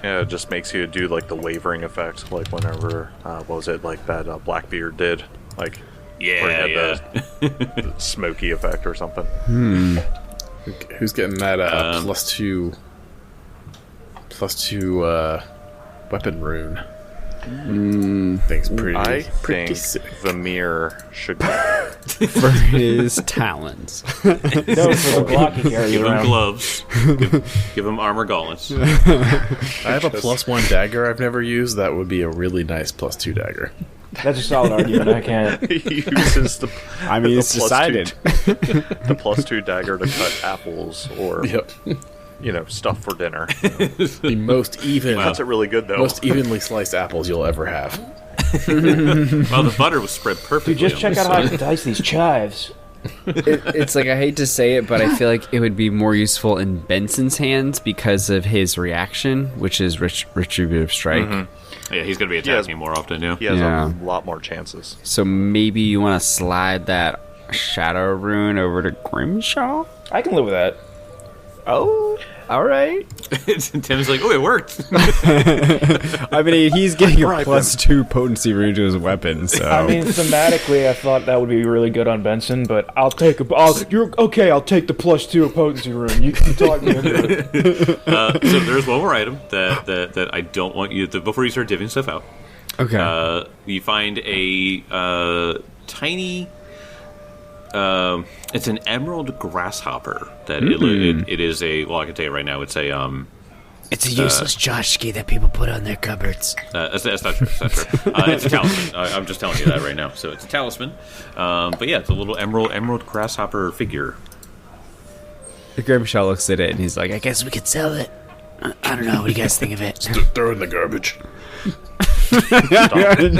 It just makes you do like the wavering effect, like whenever what was it like that Blackbeard did, like where he had the smoky effect or something. Who's getting that +2 weapon rune? Thing's I pretty think sick. Vamir should go. For his talons. No, for the blocking area. Give him around. gloves. give him armor gauntlets. I have a +1 dagger I've never used. That would be a really nice +2 dagger. That's a solid argument. I can't. He uses the. I mean, the it's decided. the +2 dagger to cut apples or Yep. stuff for dinner. The most even, Cuts it really good though. most evenly sliced apples you'll ever have. Well, the butter was spread perfectly. Dude, just on check this out how I side. can dice these chives. It's like, I hate to say it, but I feel like it would be more useful in Benson's hands because of his reaction, which is Retributive Strike. Yeah, he's going to be attacking more often, He has a lot more chances. So maybe you want to slide that Shadow Rune over to Grimshaw? I can live with that. Oh, all right. Tim's like, oh, it worked. I mean, he's getting a +2 potency rune to his weapon, so... I mean, thematically, I thought that would be really good on Benson, but I'll take the +2 potency rune. You can talk me into it. So there's one more item that I don't want you to... Before you start divvying stuff out. Okay. You find a tiny... it's an emerald grasshopper. That it is a... Well, I can tell you right now, it's a... It's a useless tchotchke that people put on their cupboards. That's not true. That's not true. It's a talisman. I'm just telling you that right now. So it's a talisman. But yeah, it's a little emerald grasshopper figure. Grimshaw looks at it and he's like, I guess we could sell it. I don't know. What do you guys think of it? Throw it in the garbage.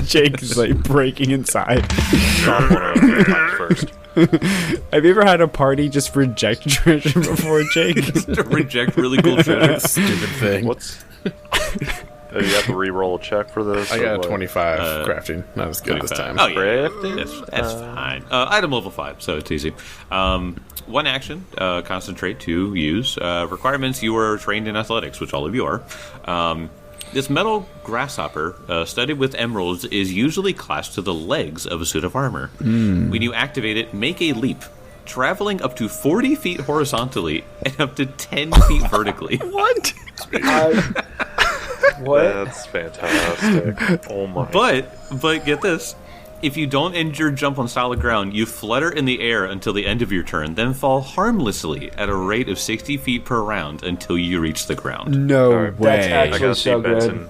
Jake is like breaking inside. Stop one of them first. Have you ever had a party just reject treasure before, Jake? To reject really cool treasure. Stupid thing. What's... you have to re-roll a check for this? I or got a what? 25 crafting. Not as good this time. Oh, yeah. Crafting? That's fine. Item level 5, so it's easy. One action, concentrate to use. Requirements, you are trained in athletics, which all of you are. This metal grasshopper, studded with emeralds, is usually clasped to the legs of a suit of armor. When you activate it, make a leap, traveling up to 40 feet horizontally and up to 10 feet vertically. What? What? That's fantastic. Oh my. But get this. If you don't end your jump on solid ground, you flutter in the air until the end of your turn, then fall harmlessly at a rate of 60 feet per round until you reach the ground. No Alright, way. That's I actually gotta see so Benson. good.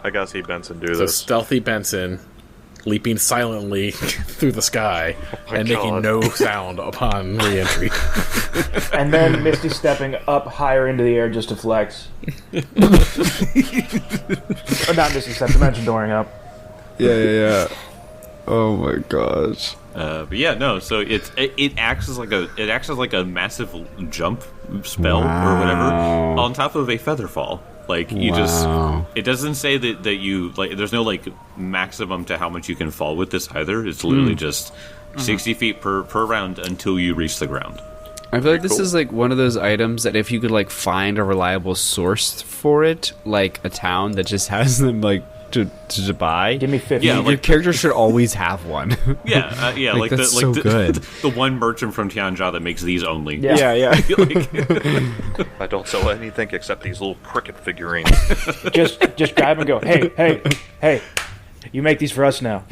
I gotta see Benson do So this. stealthy Benson leaping silently through the sky and making God. no sound upon re-entry. And then Misty stepping up higher into the air just to flex. Or not Misty step, Dimension Dooring up. Yeah. Oh my gosh. But yeah, no. So it acts as like a massive jump spell or whatever on top of a feather fall. Like you just, it doesn't say that you like. There's no like maximum to how much you can fall with this either. It's literally just 60 feet per round until you reach the ground. I feel like this is like one of those items that if you could like find a reliable source for it, like a town that just has them like to buy. Give me 50. Yeah, Your character should always have one. Yeah, like that's the so good. the one merchant from Tianjia that makes these only. Yeah. I don't sell anything except these little cricket figurines. Just grab and go, hey, you make these for us now.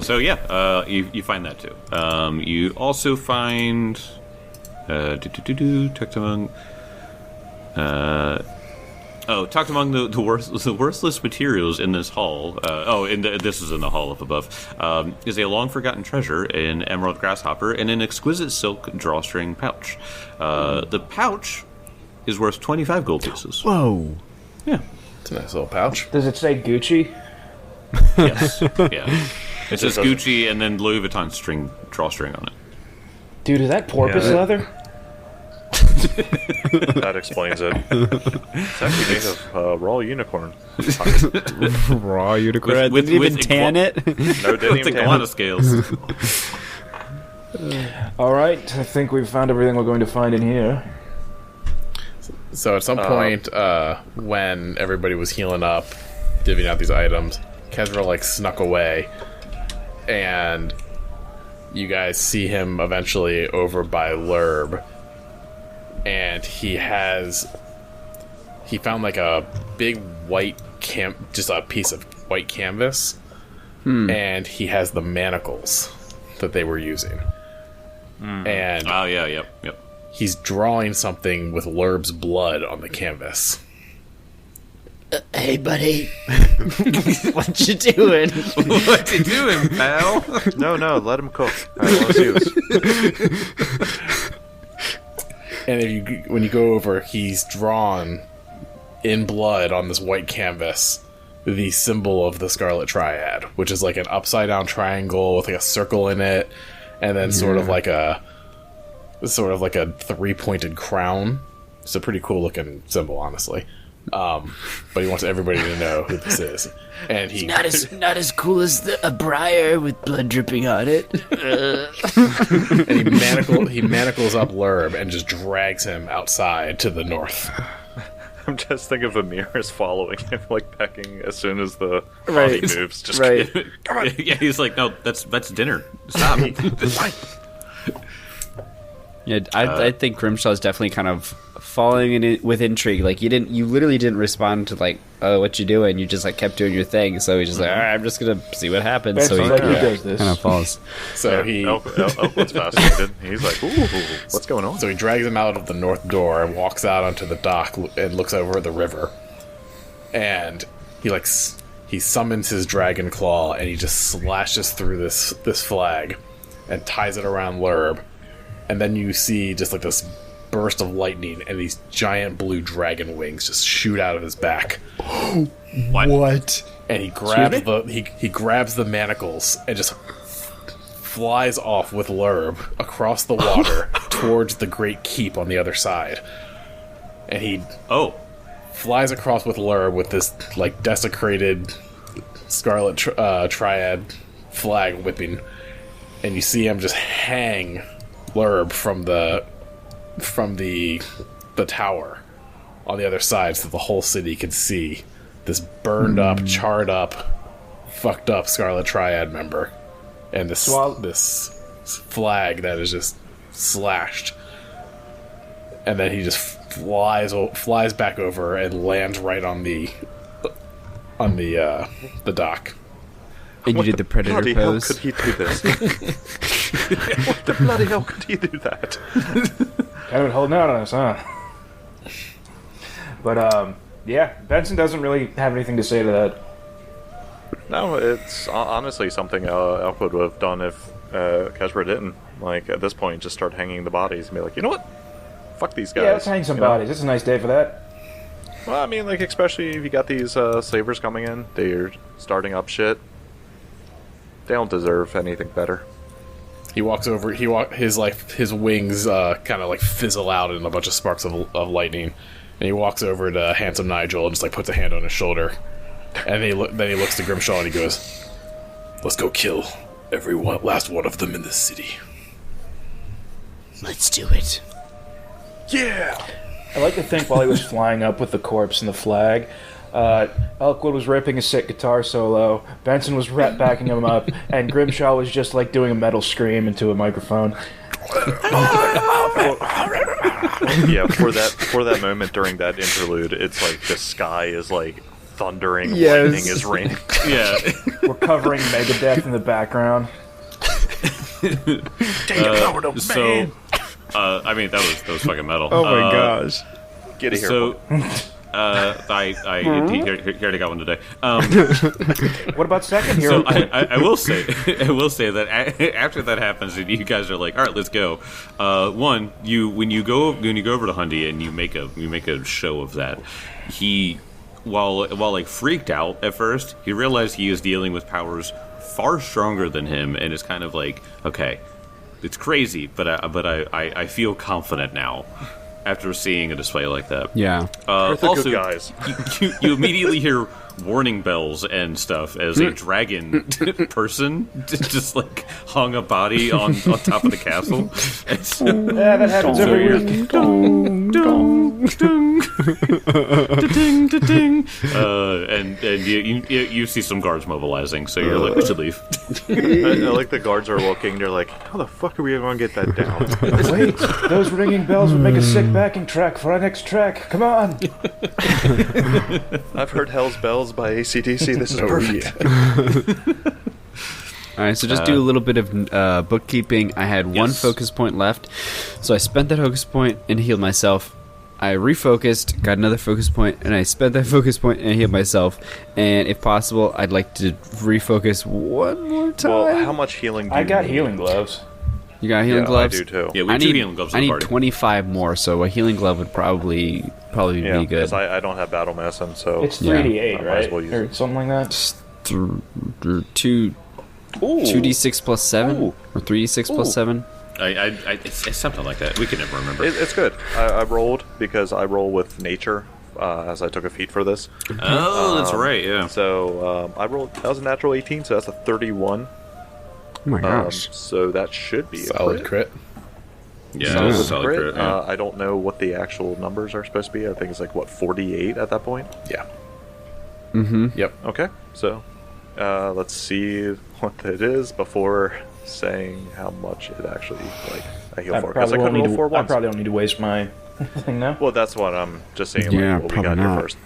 So yeah, you find that too. You also find tucked among tucked among the worthless materials in this hall. This is in the hall up above. Is a long forgotten treasure, an emerald grasshopper, and an exquisite silk drawstring pouch. The pouch is worth 25 gold pieces. Whoa. Yeah. It's a nice little pouch. Does it say Gucci? Yes. Yeah. It says Gucci and then Louis Vuitton drawstring on it. Dude, is that porpoise leather? That explains it. It's actually made of raw unicorn. Raw unicorn. With Didn't even tan it. No, didn't With even tan iguana it. scales. Alright, I think we've found everything we're going to find in here. So at some point, when everybody was healing up, divvying out these items, Kezra like snuck away, and you guys see him eventually over by Lurb, and he found like a big white just a piece of white canvas, and he has the manacles that they were using, and Oh yeah, yep. he's drawing something with Lurb's blood on the canvas. Hey, buddy. What you doing? What you doing, pal? No, let him cook. I want to see this. And when you go over, he's drawn in blood on this white canvas the symbol of the Scarlet Triad, which is like an upside down triangle with like a circle in it, and then sort of like a 3-pointed crown. It's a pretty cool looking symbol, honestly. But he wants everybody to know who this is, and he Not as cool as a briar with blood dripping on it. and he manacles up Lurb and just drags him outside to the north. I'm just thinking of Amir is following him, like pecking as soon as the body moves. Just Come on. Yeah, he's like, no, that's dinner. Stop. Yeah, I think Grimshaw's definitely kind of falling in it with intrigue. Like you literally didn't respond to like, oh, what you doing? You just like kept doing your thing. So he's just like, all right, I'm just gonna see what happens. That's So he like he does this. kind of falls. So Elkwood's fascinated. He's like, ooh, what's going on? So he drags him out of the north door and walks out onto the dock and looks over the river. And he summons his dragon claw and he just slashes through this flag and ties it around Lurb. And then you see just like this burst of lightning and these giant blue dragon wings just shoot out of his back. What? And he grabs he grabs the manacles and just flies off with Lurb across the water towards the great keep on the other side. And he flies across with Lurb with this like desecrated Scarlet Triad flag whipping, and you see him just hang Lurb from the tower on the other side, so the whole city could see this burned up, charred up, fucked up Scarlet Triad member, and this flag that is just slashed. And then he just flies back over and lands right on the dock. And you did the predator bloody pose. Hell could he do this? What the bloody hell could he do that? Kind of been holding out on us, huh? But yeah, Benson doesn't really have anything to say to that. No, it's honestly something Elkwood would have done if Keshra didn't. Like, at this point, just start hanging the bodies and be like, you know what? Fuck these guys. Yeah, let's hang some bodies. It's a nice day for that. Well, I mean, like, especially if you got these slavers coming in, they're starting up shit. They don't deserve anything better. He walks over. His wings kind of like fizzle out in a bunch of sparks of lightning, and he walks over to handsome Nigel and just like puts a hand on his shoulder, and then he looks to Grimshaw and he goes, "Let's go kill every last one of them in this city." Let's do it. Yeah. I like to think while he was flying up with the corpse and the flag, Elkwood was ripping a sick guitar solo, Benson was backing him up, and Grimshaw was just like doing a metal scream into a microphone. Yeah, for that moment during that interlude, it's like the sky is like thundering, lightning is raining. Yeah. We're covering Megadeth in the background. So, I mean, that was fucking metal. Oh my gosh. Get it here. So, here to got one today. What about second hero? So I will say that after that happens and you guys are like, all right, let's go. When you go over to Hundy and you make a show of that, he while like freaked out at first, he realized he is dealing with powers far stronger than him, and it's kind of like, okay, it's crazy, but I feel confident now. After seeing a display like that. Yeah. Also, good guys. you immediately hear warning bells and stuff as a dragon person just like hung a body on top of the castle. Yeah, that happens every week. And you see some guards mobilizing, so you're like, we should leave. I like the guards are looking, they're like, how the fuck are we going to get that down? Wait, those ringing bells would make a sick backing track for our next track. Come on. I've heard Hell's Bells by AC/DC. This is perfect. Alright, so just do a little bit of bookkeeping. I had one focus point left, so I spent that focus point and healed myself. I refocused, got another focus point, and I spent that focus point and healed myself. And if possible, I'd like to refocus one more time. Well, how much healing do you I got need? healing gloves. You got healing Yeah, gloves? I do too. Yeah, we I have two need, healing gloves I in the need party. 25 more, so a healing glove would probably be good. because I don't have battle medicine, so It's 3d8, I might right? as well use Or it. something like that. Two, Ooh. 2d6 plus 7? Ooh. Or 3d6 Ooh. plus 7? It's something like that. We can never remember. It's good. I rolled because I roll with nature as I took a feat for this. Oh, that's right. Yeah. So I rolled. That was a natural 18, so that's a 31. Oh my gosh. So that should be a Solid crit. Yeah. Solid it's a solid crit. crit. Yeah. I don't know what the actual numbers are supposed to be. I think it's like, what, 48 at that point? Yeah. Mm-hmm. Yep. Okay, so let's see what it is before saying how much it actually, like, I heal for. Because I couldn't roll 4 I once. probably don't need to waste my thing now. Well, that's what I'm just saying, like, Yeah, what we probably got not. here first.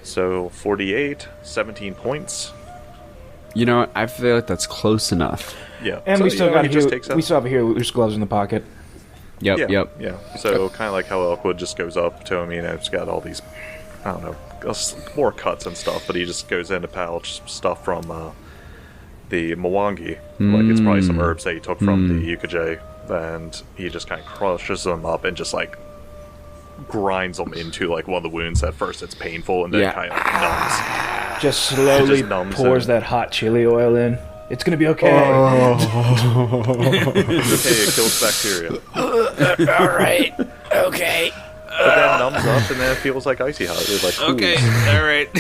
So 48, 17 points. You know what? I feel like that's close enough. Yeah. And so, we still you know, got he just takes we still have here loose gloves in the pocket. Yep, Yeah. So kind of like how Elkwood just goes up to him, you know, it's got all these, I don't know, more cuts and stuff, but he just goes in to pouch stuff from the Mwangi. Like, it's probably some herbs that he took from the Ukajay, and he just kind of crushes them up and just, like, grinds them into, like, one of the wounds. At first it's painful, and then Yeah. kind of numbs. Just slowly Just numbs pours it. that hot chili oil in. It's gonna be okay. It's okay, it kills bacteria. All right. Okay. But then numbs up, and then it feels like icy hot. It's like, ooh. Okay. All right. I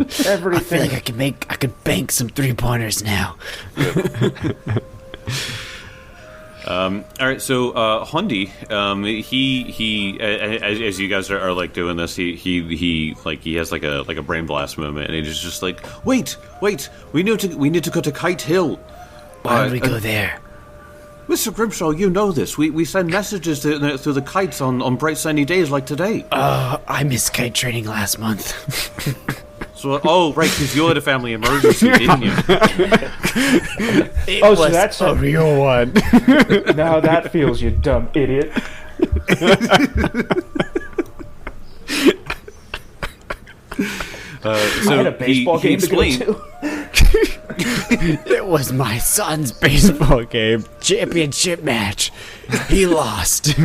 feel Everything. like I could bank some 3-pointers now. All right, so Hundi, he as you guys are like doing this, he has like a brain blast moment, and he's just like, wait, we need to go to Kite Hill. Why would we go there? Mr. Grimshaw, you know this. We send messages through the kites on bright sunny days like today. I missed kite training last month. So, oh, right, because you had a family emergency, didn't you? It Oh, so was that's a real one. Now that feels, you dumb idiot. So I had a baseball game to go explained- to. It was my son's baseball game championship match. He lost.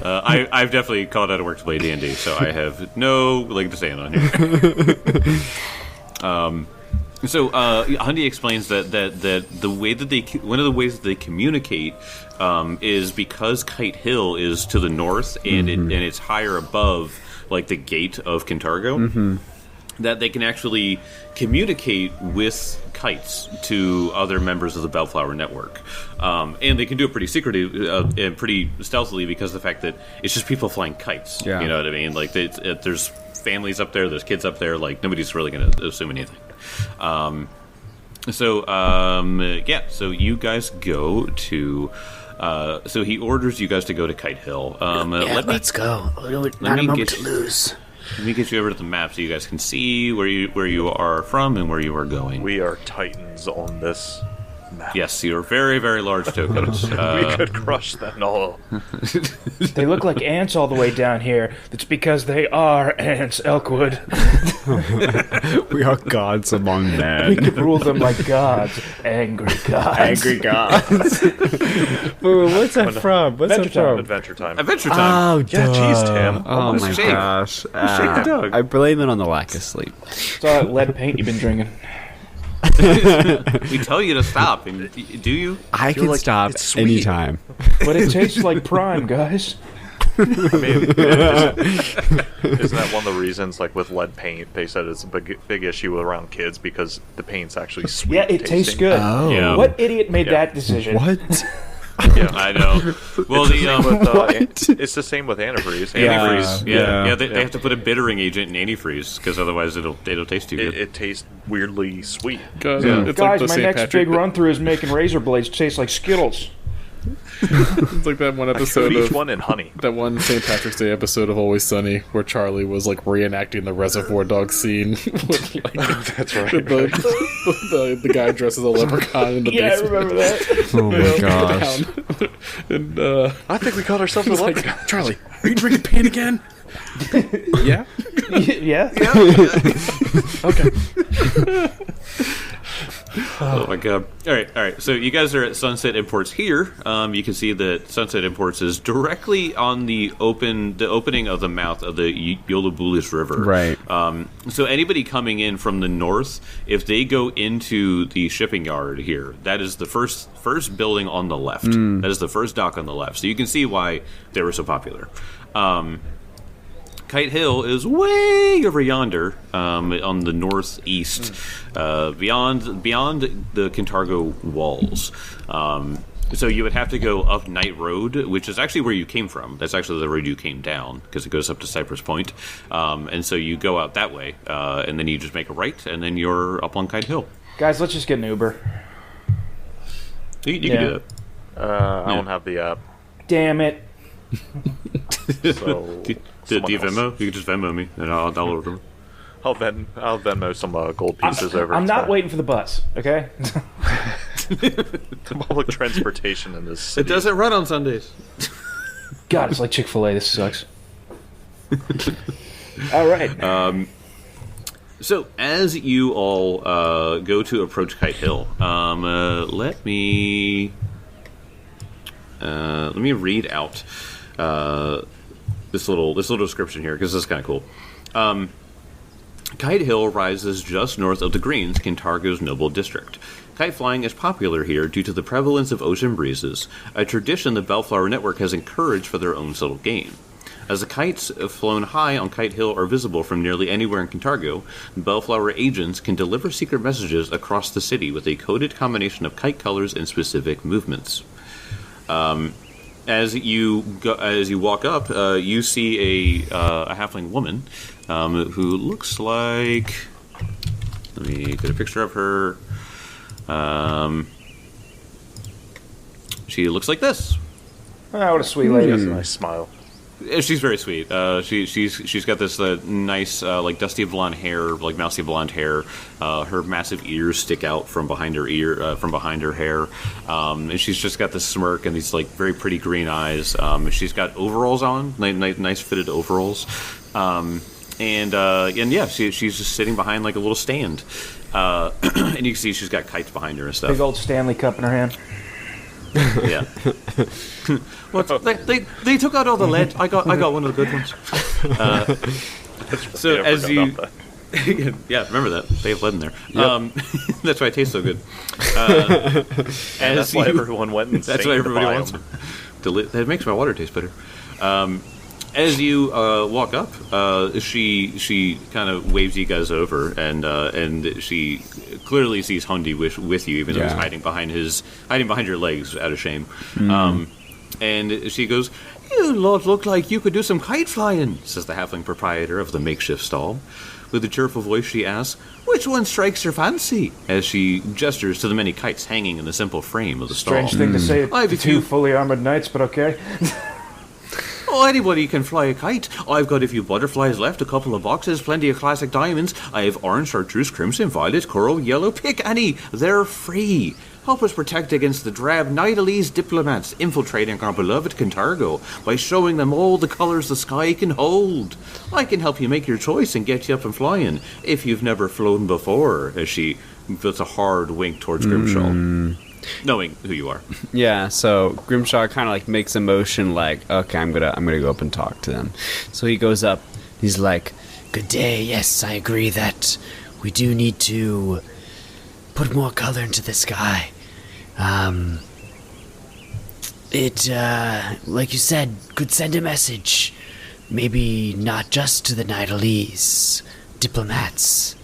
I've definitely called out of work to play D&D, so I have no leg to stand on here. So Hundi explains that the way that one of the ways that they communicate is because Kite Hill is to the north and it's higher above like the gate of Kintargo. That they can actually communicate with kites to other members of the Bellflower Network. And they can do it pretty secretly and pretty stealthily because of the fact that it's just people flying kites. Yeah. You know what I mean? Like, there's families up there, there's kids up there, like, nobody's really going to assume anything. So you guys go to... so he orders you guys to go to Kite Hill. Let's go. Not me a moment get- to lose. Let me get you over to the map so you guys can see where you are from and where you are going. We are titans on this map. Yes, you're very, very large tokens. We could crush them all. They look like ants all the way down here. That's because they are ants, Elkwood. We are gods among We men. could rule them like gods. Angry gods. gods. Ooh, what's that from? What's Adventure Time. Adventure time. Adventure Time. Oh, Yeah, jeez, Tim. Oh my shake. gosh. Shake the dog. I blame it on the lack of sleep. It's all that lead paint you've been drinking. We tell you to stop, and do you? I can like stop it's sweet. anytime. But it tastes like prime, guys. I mean, isn't that one of the reasons, like with lead paint, they said it's a big issue around kids because the paint's actually sweet. Yeah, it tastes tasting. good. Oh. Yeah. What idiot made Yeah. that decision? What? Yeah. I know. Well, It's the same with antifreeze. antifreeze. Yeah. Yeah. They have to put a bittering agent in antifreeze because otherwise it'll taste too good. It tastes weirdly sweet. Guys, Yeah. it's Guys, like the my St. next Patrick. big run through is making razor blades taste like Skittles. It's like that one I coat episode each of one in honey. that one St. Patrick's Day episode of Always Sunny where Charlie was like reenacting the Reservoir Dog scene with like That's right. the guy dressed as a leprechaun in the Yeah, I basement. remember that. Oh my gosh. Down. And I think we caught ourselves a like, leprechaun. Charlie, are you drinking paint again? Yeah. Yeah. Okay. Oh my god! All right. So you guys are at Sunset Imports here. You can see that Sunset Imports is directly on the opening of the mouth of the Yolubulis River. Right. So anybody coming in from the north, if they go into the shipping yard here, that is the first building on the left. That is the first dock on the left. So you can see why they were so popular. Kite Hill is way over yonder, on the northeast, beyond the Kintargo walls. So you would have to go up Night Road, which is actually where you came from. That's actually the road you came down, because it goes up to Cypress Point. And so you go out that way, and then you just make a right, and then you're up on Kite Hill. Guys, let's just get an Uber. You can do that. I don't have the app. Damn it. So Do you Venmo? You can just Venmo me, and I'll order them. I'll Venmo some gold pieces over. I'm not waiting for the bus, okay? Public transportation in this city. It doesn't run on Sundays. God, it's like Chick-fil-A. This sucks. All right. So as you all go to approach Kite Hill, let me read out this little description here, because this is kind of cool. Kite Hill rises just north of the Greens, Kintargo's noble district. Kite flying is popular here due to the prevalence of ocean breezes, a tradition the Bellflower Network has encouraged for their own subtle gain. As the kites flown high on Kite Hill are visible from nearly anywhere in Kintargo, Bellflower agents can deliver secret messages across the city with a coded combination of kite colors and specific movements. As you walk up, you see a halfling woman who looks like. Let me get a picture of her. She looks like this. Oh, what a sweet lady. She has a nice smile. She's very sweet. She's got this nice like dusty blonde hair, like mousy blonde hair. Her massive ears stick out from behind her hair, and she's just got this smirk and these like very pretty green eyes. She's got overalls on, nice fitted overalls, and yeah, she's just sitting behind like a little stand, and you can see she's got kites behind her and stuff. Big old Stanley cup in her hand. Yeah. What? They took out all the lead. I got one of the good ones. So as you, yeah, remember that they have lead in there. Yep. That's why it tastes so good. That's why everyone went and that's why everybody wants them. That makes my water taste better. As you walk up, she kind of waves you guys over, and she clearly sees Hundi with you, even though he's hiding behind your legs out of shame. And she goes, "You lot look like you could do some kite flying," says the halfling proprietor of the makeshift stall. With a cheerful voice, she asks, "Which one strikes your fancy?" as she gestures to the many kites hanging in the simple frame of the stall. Strange thing to say to two fully armored knights, but okay. Oh, anybody can fly a kite. I've got a few butterflies left, a couple of boxes, plenty of classic diamonds. I have orange, chartreuse, crimson, violet, coral, yellow. Pick any. They're free. Help us protect against the drab Nidalese diplomats infiltrating our beloved Kintargo by showing them all the colors the sky can hold. I can help you make your choice and get you up and flying, if you've never flown before, as she puts a hard wink towards Grimshaw. Knowing who you are. Yeah, so Grimshaw kind of like makes a motion like, okay, I'm gonna go up and talk to them. So he goes up, he's like, Good day. Yes, I agree that we do need to put more color into the sky. Like you said, could send a message. Maybe not just to the Nidalese diplomats,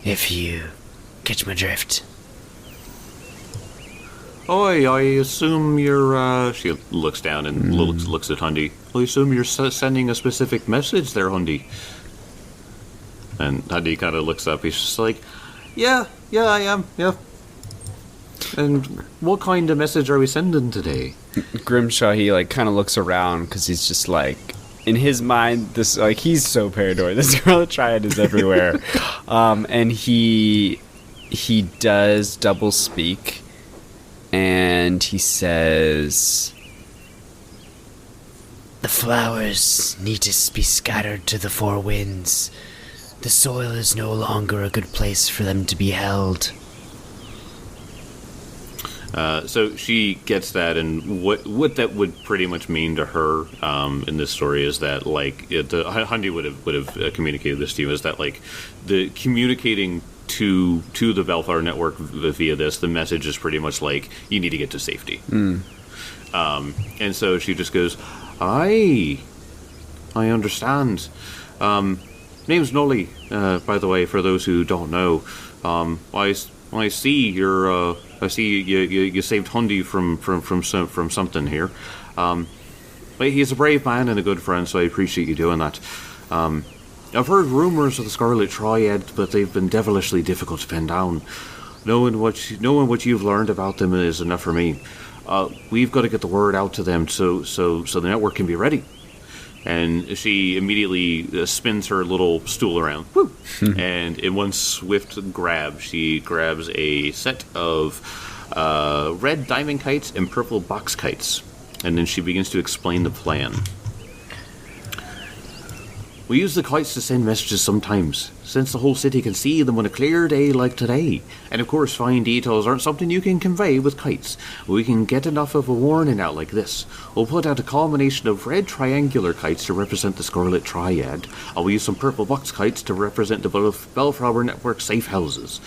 if you catch my drift. Oi, I assume you're, she looks down and looks at Hundi. I assume you're sending a specific message there, Hundi. And Hundi kind of looks up. He's just like, yeah, I am, yeah. And what kind of message are we sending today? Grimshaw, he like kind of looks around because he's just like, in his mind, this like he's so paranoid. This girl triad is everywhere, and he does double speak. And he says, The flowers need to be scattered to the four winds. The soil is no longer a good place for them to be held. So she gets that, and what that would pretty much mean to her in this story is that, like, Hundi would have communicated this to you, is that, like, the communicating to the Bellflower Network via this, the message is pretty much like, you need to get to safety. And so she just goes, I understand. Name's Nolly, by the way, for those who don't know. I see I see you saved Hundi from something here. But he's a brave man and a good friend, so I appreciate you doing that. I've heard rumors of the Scarlet Triad, but they've been devilishly difficult to pin down. Knowing what you've learned about them is enough for me. We've got to get the word out to them so the network can be ready. And she immediately spins her little stool around. Woo! And in one swift grab, she grabs a set of red diamond kites and purple box kites. And then she begins to explain the plan. We use the kites to send messages sometimes, since the whole city can see them on a clear day like today. And of course, fine details aren't something you can convey with kites. We can get enough of a warning out like this. We'll put out a combination of red triangular kites to represent the Scarlet Triad, and we'll use some purple box kites to represent the Bellflower Network safe houses.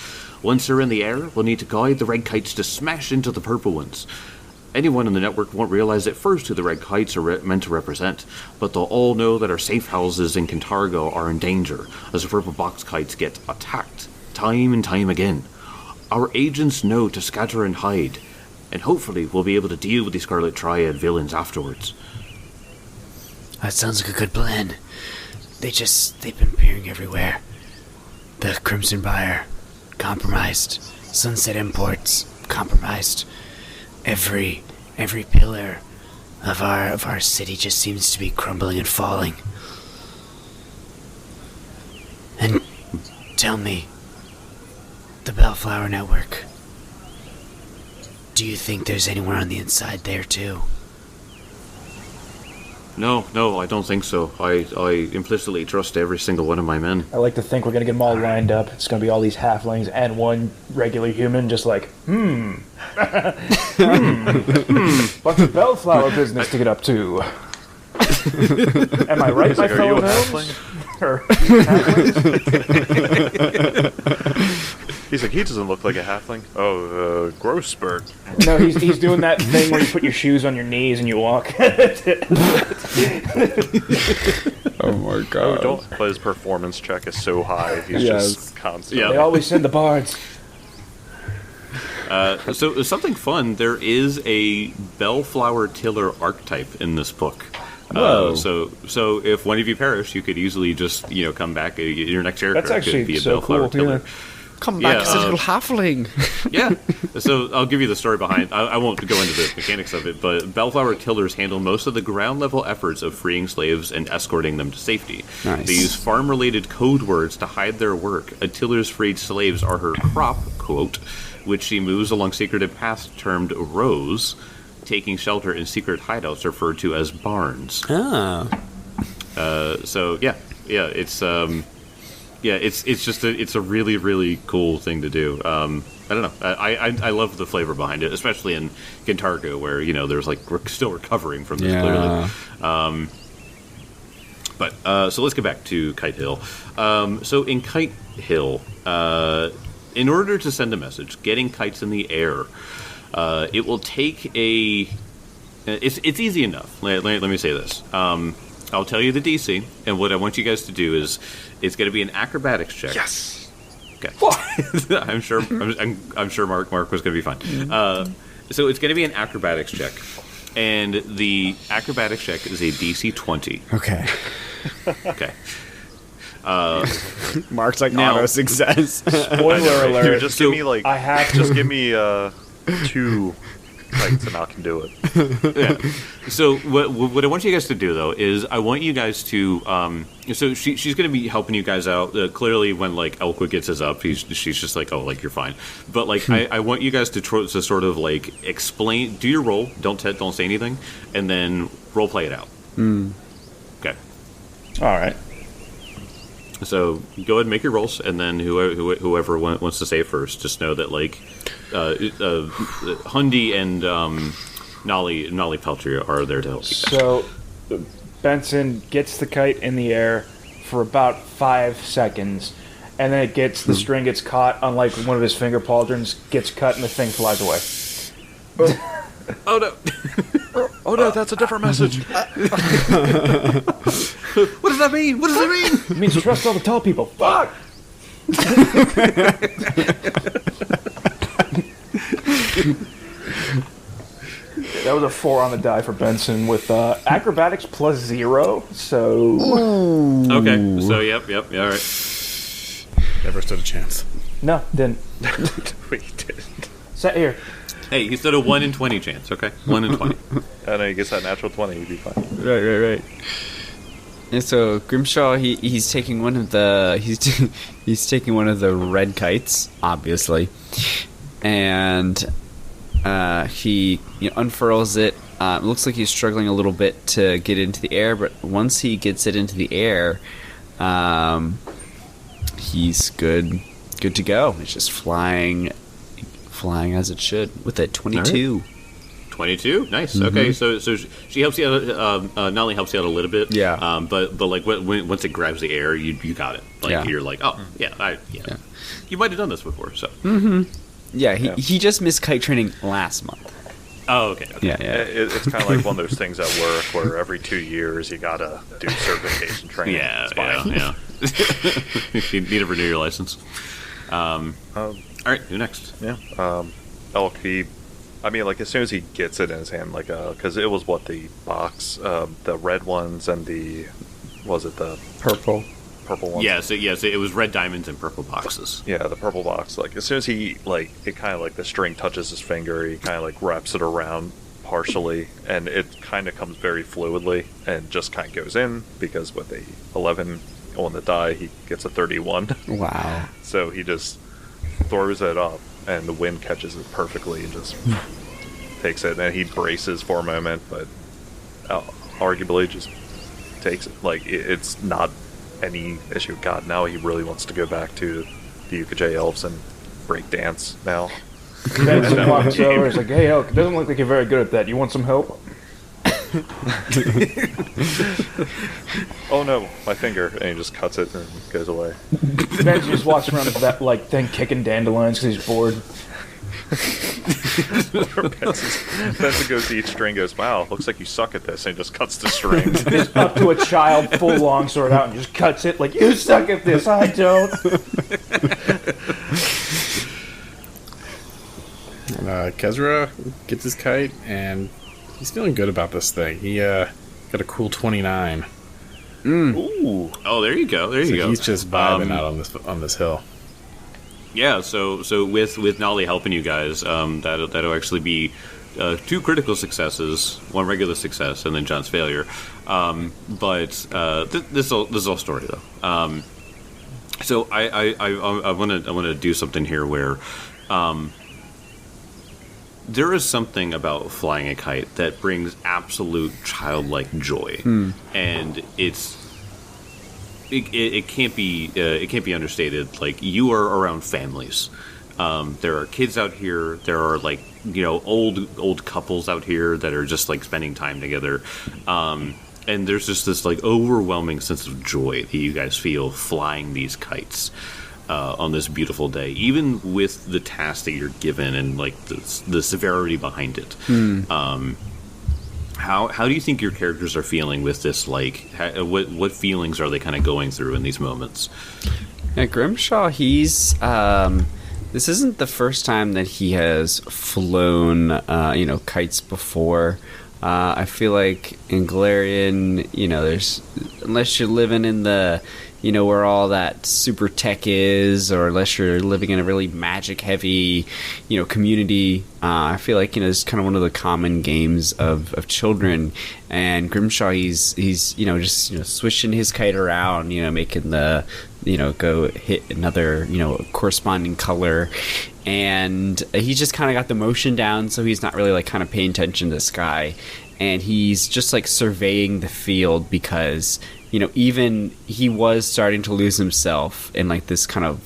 Once they're in the air, we'll need to guide the red kites to smash into the purple ones. Anyone in the network won't realize at first who the red kites are meant to represent, but they'll all know that our safe houses in Kintargo are in danger, as the purple box kites get attacked, time and time again. Our agents know to scatter and hide, and hopefully we'll be able to deal with the Scarlet Triad villains afterwards. That sounds like a good plan. They've been appearing everywhere. The Crimson Buyer, compromised. Sunset Imports, compromised. Every pillar of our city just seems to be crumbling and falling. And tell me, the Bellflower Network, do you think there's anyone on the inside there too? No, I don't think so. I implicitly trust every single one of my men. I like to think we're going to get them all lined up. It's going to be all these halflings and one regular human just like, bunch of Bellflower business to get up to. Am I right, my Are you fellow a gnomes? halfling? Or halflings? He's like, he doesn't look like a halfling. Oh, Grossberg. No, he's doing that thing where you put your shoes on your knees and you walk. Oh my god. But his performance check is so high. He's Yes. just constant. Yeah. They always send the bards. So something fun, there is a Bellflower Tiller archetype in this book. Whoa. So if one of you perish, you could easily just, come back. Your next character That's actually could be a so Bellflower cool. Tiller. Yeah. Come Yeah, back as a little halfling. Yeah. So I'll give you the story behind. I won't go into the mechanics of it, but Bellflower Tillers handle most of the ground level efforts of freeing slaves and escorting them to safety. Nice. They use farm related code words to hide their work. A Tiller's freed slaves are her crop, quote, which she moves along secretive paths termed rows, taking shelter in secret hideouts referred to as barns. Ah. It's just it's a really, really cool thing to do. I don't know. I love the flavor behind it, especially in Kintargo, where there's we're still recovering from this clearly. So let's get back to Kite Hill. So in Kite Hill, in order to send a message, getting kites in the air, it will take a. It's easy enough. Let me say this. I'll tell you the DC, and what I want you guys to do is, it's going to be an acrobatics check. Yes. Okay. I'm sure Mark was going to be fine. So it's going to be an acrobatics check, and the acrobatics check is a DC 20. Okay. Okay. Mark's like Now- auto success. Spoiler alert. Dude, just give me I have just give me 2 kites and I can do it. Yeah. So what I want you guys to do, though, is I want you guys to so she's going to be helping you guys out. Clearly, when Elkwood gets his up, she's just like, oh, you're fine. But I want you guys to sort of explain, do your roll, don't say anything, and then role play it out. Okay. All right. So go ahead and make your rolls, and then whoever wants to say first, just know that like Hundi and Nolly Peltier are there to help you guys. So Benson gets the kite in the air for about 5 seconds, and then the string gets caught, unlike one of his finger pauldrons, gets cut, and the thing flies away. Oh no! Oh no, that's a different message. What does that mean? What does it mean? It means trust all the tall people. Fuck! That was a 4 on the die for Benson with acrobatics +0. So Okay. So yep. All right. Never stood a chance. no, didn't. We didn't. Sit here. Hey, he said a 1 in 20 chance. Okay, 1 in 20. I know he gets that natural 20, he'd be fine. Right. And so Grimshaw, he's taking one of the he's taking one of the red kites, obviously, and he unfurls it. It looks like he's struggling a little bit to get into the air, but once he gets it into the air, he's good to go. It's just flying as it should with a 22. 22, nice. Okay, so she helps you out. Nolly helps you out a little bit. Yeah. But like once it grabs the air, you got it. Like Yeah. you're like, oh yeah. You might have done this before. So. Yeah, he just missed kite training last month. Oh, okay. Yeah. It's kind of like one of those things at work where every 2 years you gotta do certification training. Yeah. It's fine. You need to renew your license. All right, who next? Yeah. Elk, I mean, like, as soon as he gets it in his hand, like, because it was the box, the red ones and the Purple. purple ones? Yes, it was red diamonds and purple boxes. Yeah, the purple box. Like, as soon as he, like, it kind of, like, the string touches his finger, he kind of, like, wraps it around partially, and it kind of comes very fluidly and just kind of goes in, because with a 11 on the die, he gets a 31. Wow. So he just throws it up, and the wind catches it perfectly and just takes it. And he braces for a moment, but arguably just takes it. Like, it's not any issue. God, now he really wants to go back to the UKJ Elves and break dance now. Benson walks over. He's like, "Hey, Elk, it doesn't look like you're very good at that. You want some help?" Oh no, my finger. And he just cuts it and goes away. Benson just walks around with that thing kicking dandelions because he's bored. Benson goes to each string, goes, "Wow, looks like you suck at this," and he just cuts the string. He's up to a child, full longsword out, and just cuts it like, "You suck at this, I don't." Kezra gets his kite, and he's feeling good about this thing. He got a cool 29. Ooh. Oh, there you go. There you go. He's just vibing out on this hill. Yeah, so with Nolly helping you guys, that'll actually be 2 critical successes, 1 regular success, and then John's failure. But this is all story though. So I want to do something here where there is something about flying a kite that brings absolute childlike joy, and it can't be understated. Like, you are around families. There are kids out here. There are old couples out here that are just like spending time together. And there's just this like overwhelming sense of joy that you guys feel flying these kites on this beautiful day, even with the task that you're given and like the severity behind it. How do you think your characters are feeling with this? Like, what feelings are they kind of going through in these moments? Yeah, Grimshaw, he's this isn't the first time that he has flown kites before. I feel like in Galarian, there's, unless you're living in the where all that super tech is, or unless you're living in a really magic heavy, community. I feel like, it's kind of one of the common games of children. And Grimshaw, he's just, swishing his kite around, making the, go hit another, corresponding color. And he's just kind of got the motion down, so he's not really like kind of paying attention to the sky. And he's just like surveying the field because, even he was starting to lose himself in like this kind of,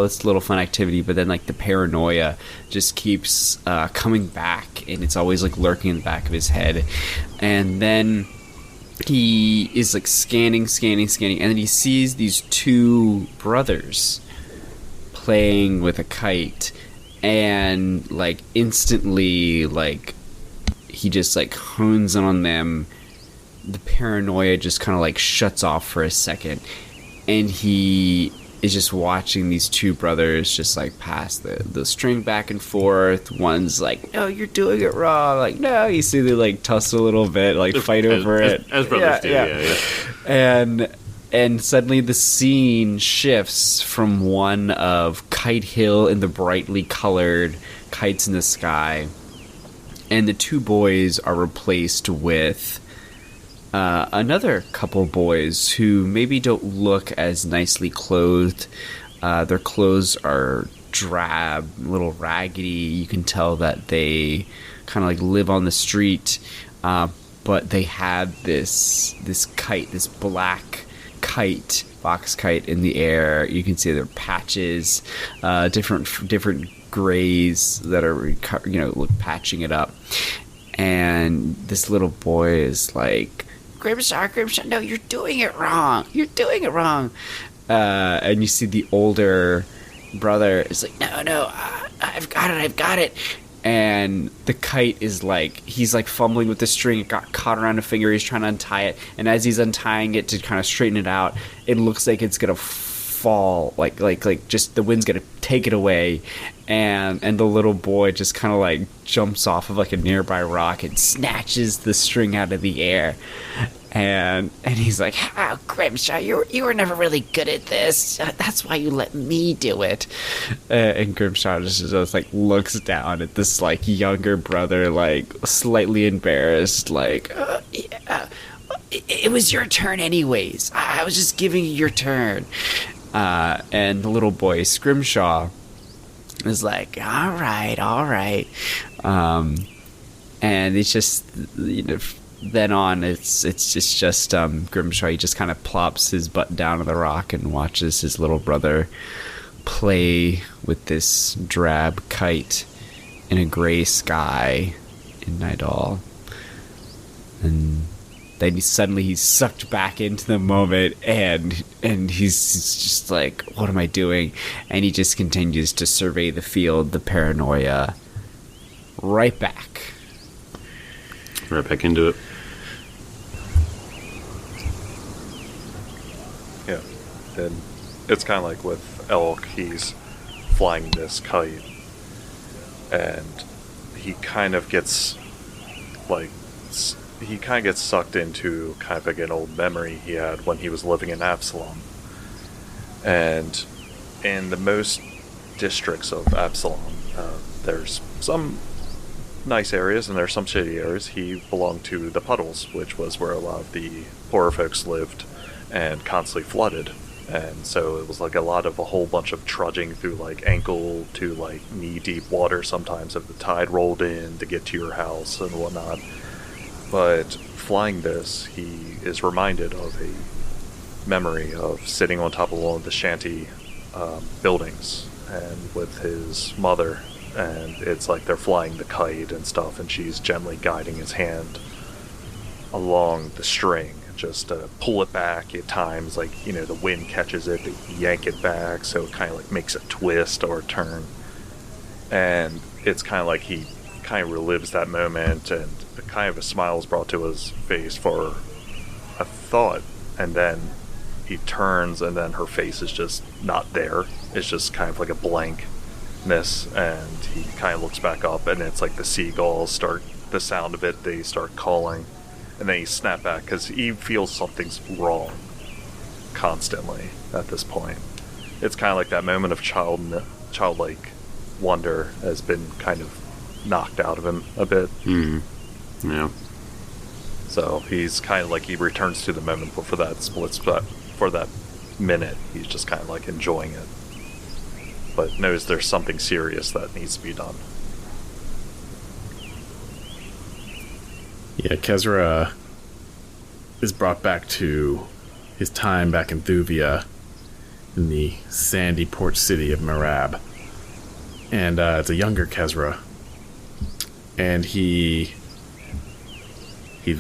it's a little fun activity, but then like the paranoia just keeps coming back, and it's always like lurking in the back of his head. And then he is like scanning, and then he sees these two brothers playing with a kite, and like instantly, like he just like hones in on them. The paranoia just kind of like shuts off for a second, and he is just watching these two brothers just like pass the string back and forth. One's like, "No, you're doing it wrong." Like, "No," you see they like tussle a little bit, like fight over it, as brothers do. Yeah. And suddenly the scene shifts from one of Kite Hill and the brightly colored kites in the sky, and the two boys are replaced with another couple boys who maybe don't look as nicely clothed. Their clothes are drab, a little raggedy. You can tell that they kind of like live on the street, but they have this kite, this black kite, box kite in the air. You can see their patches, different grays that are patching it up. And this little boy is like, Grimshaw, no, you're doing it wrong. And you see the older brother is like, no, I've got it. And the kite is like, he's like fumbling with the string. It got caught around a finger. He's trying to untie it. And as he's untying it to kind of straighten it out, it looks like it's going to fall. Like just the wind's going to take it away. And the little boy just kind of like jumps off of like a nearby rock and snatches the string out of the air. And he's like, "Oh, Grimshaw, you were never really good at this. That's why you let me do it." And Grimshaw just like looks down at this like younger brother, like slightly embarrassed, like, Yeah, it was your turn anyways. I was just giving you your turn. And the little boy, Scrimshaw, is like, all right. And it's just, then on, it's just Grimshaw. He just kind of plops his butt down on the rock and watches his little brother play with this drab kite in a gray sky in Nidal. And then he's sucked back into the moment, and he's just like, what am I doing? And he just continues to survey the field, the paranoia, right back into it. Yeah, and it's kind of like with Elk, he's flying this kite, and he kind of gets sucked into kind of like an old memory he had when he was living in Absalom. And in the most districts of Absalom, there's some nice areas and there's some shady areas. He belonged to the Puddles, which was where a lot of the poorer folks lived and constantly flooded. And so it was like a whole bunch of trudging through like ankle to like knee deep water sometimes if the tide rolled in to get to your house and whatnot. But flying this, he is reminded of a memory of sitting on top of one of the shanty buildings and with his mother, and it's like they're flying the kite and stuff, and she's gently guiding his hand along the string just to pull it back at times, like, the wind catches it, they yank it back, so it kind of like makes a twist or a turn. And it's kind of like he kind of relives that moment, and kind of a smile is brought to his face for a thought, and then he turns, and then her face is just not there. It's just kind of like a blankness, and he kind of looks back up, and it's like the seagulls the sound of it, they start calling, and then he snaps back because he feels something's wrong, constantly at this point. It's kind of like that moment of childlike wonder has been kind of knocked out of him a bit. Yeah. So he's kind of like he returns to the moment, but for that for that minute, he's just kind of like enjoying it, but knows there's something serious that needs to be done. Yeah, Kezra is brought back to his time back in Thuvia in the sandy port city of Marab. And it's a younger Kezra. And he's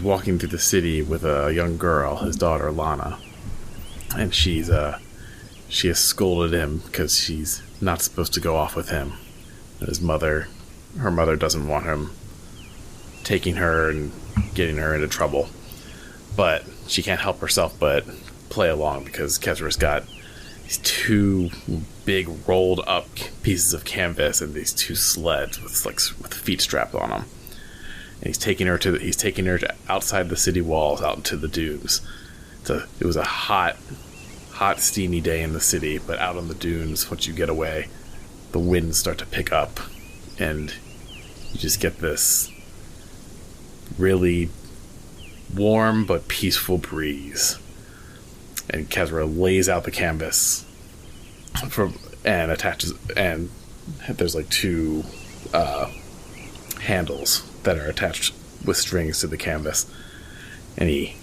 walking through the city with a young girl, his daughter Lana. And she has scolded him because she's not supposed to go off with him. And her mother doesn't want him taking her and getting her into trouble. But she can't help herself but play along because Kezra's got these two big rolled up pieces of canvas and these two sleds with feet strapped on them. And he's taking her to outside the city walls, out into the dunes. It was a hot, steamy day in the city, but out on the dunes, once you get away, the winds start to pick up, and you just get this really warm but peaceful breeze. And Kezra lays out the canvas and attaches, and there's like two handles that are attached with strings to the canvas, and he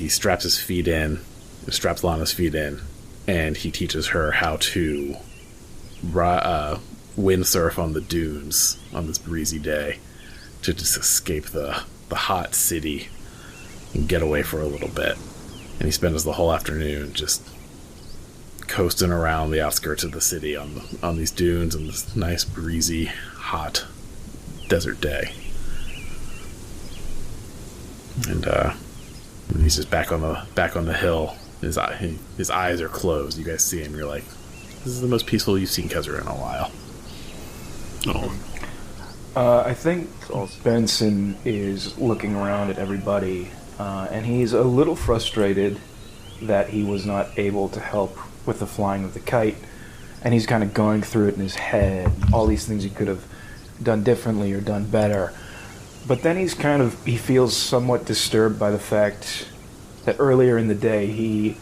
straps Lana's feet in, and he teaches her how to windsurf on the dunes on this breezy day to just escape the hot city and get away for a little bit. And he spends the whole afternoon just coasting around the outskirts of the city on these dunes on this nice breezy hot desert day. And he's just back on the hill. His eyes are closed. You guys see him. You're like, this is the most peaceful you've seen Kezra in a while. I think Benson is looking around at everybody, and he's a little frustrated that he was not able to help with the flying of the kite, and he's kind of going through it in his head, all these things he could have done differently or done better. But then he feels somewhat disturbed by the fact that earlier in the day he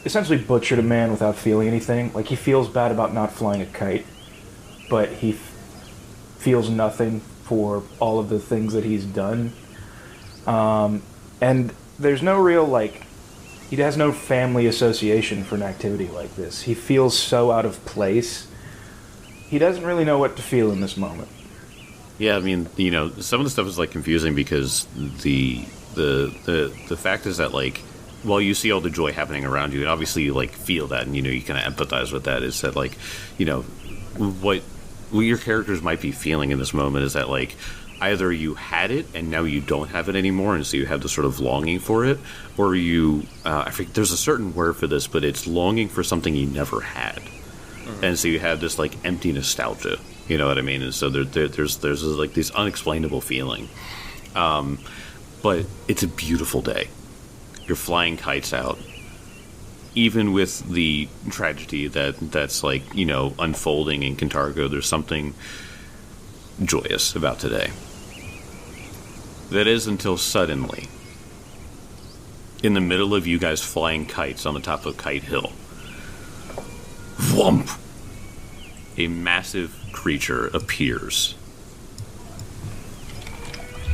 essentially butchered a man without feeling anything. Like, he feels bad about not flying a kite, but he feels nothing for all of the things that he's done. And there's no real, he has no family association for an activity like this. He feels so out of place. He doesn't really know what to feel in this moment. Yeah, I mean, some of the stuff is confusing because the fact is that while you see all the joy happening around you, and obviously you feel that, and you kind of empathize with that, is that what your characters might be feeling in this moment is that either you had it and now you don't have it anymore, and so you have this sort of longing for it, or you I think there's a certain word for this, but it's longing for something you never had. And so you have this empty nostalgia, you know what I mean? And so there's this unexplainable feeling. But it's a beautiful day. You're flying kites out. Even with the tragedy that's unfolding in Cantargo, there's something joyous about today. That is until suddenly, in the middle of you guys flying kites on the top of Kite Hill, whomp! A massive creature appears.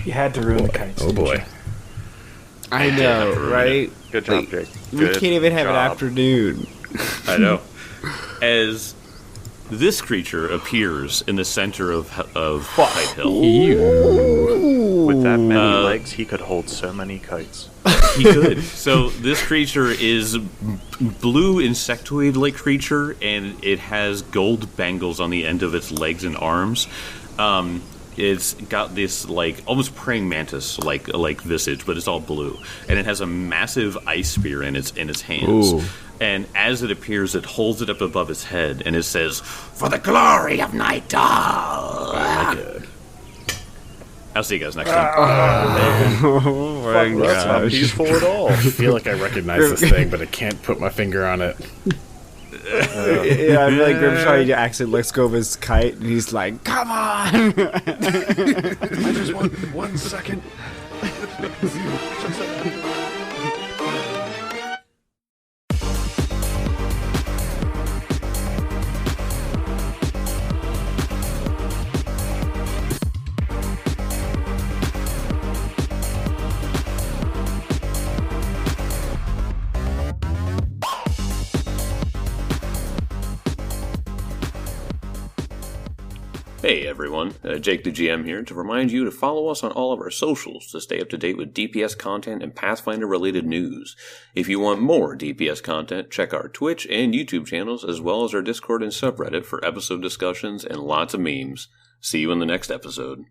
You had to ruin the kites. Oh boy. I know, right? Good job, Jake. We can't even have an afternoon. I know. As this creature appears in the center of Kite Hill. With that many legs, he could hold so many kites. He could. So this creature is blue insectoid-like creature, and it has gold bangles on the end of its legs and arms. It's got this almost praying mantis like visage, but it's all blue, and it has a massive ice spear in its hands. Ooh. And as it appears, it holds it up above its head, and it says, "For the glory of Night." I'll see you guys next time. Oh my That's not gosh. peaceful at all. I feel like I recognize this thing, but I can't put my finger on it. Yeah, I feel like Grimshaw accidentally lets go of his kite, and he's like, "Come on!" I just want 1 second. Hey everyone, Jake the GM here to remind you to follow us on all of our socials to stay up to date with DPS content and Pathfinder related news. If you want more DPS content, check our Twitch and YouTube channels as well as our Discord and subreddit for episode discussions and lots of memes. See you in the next episode.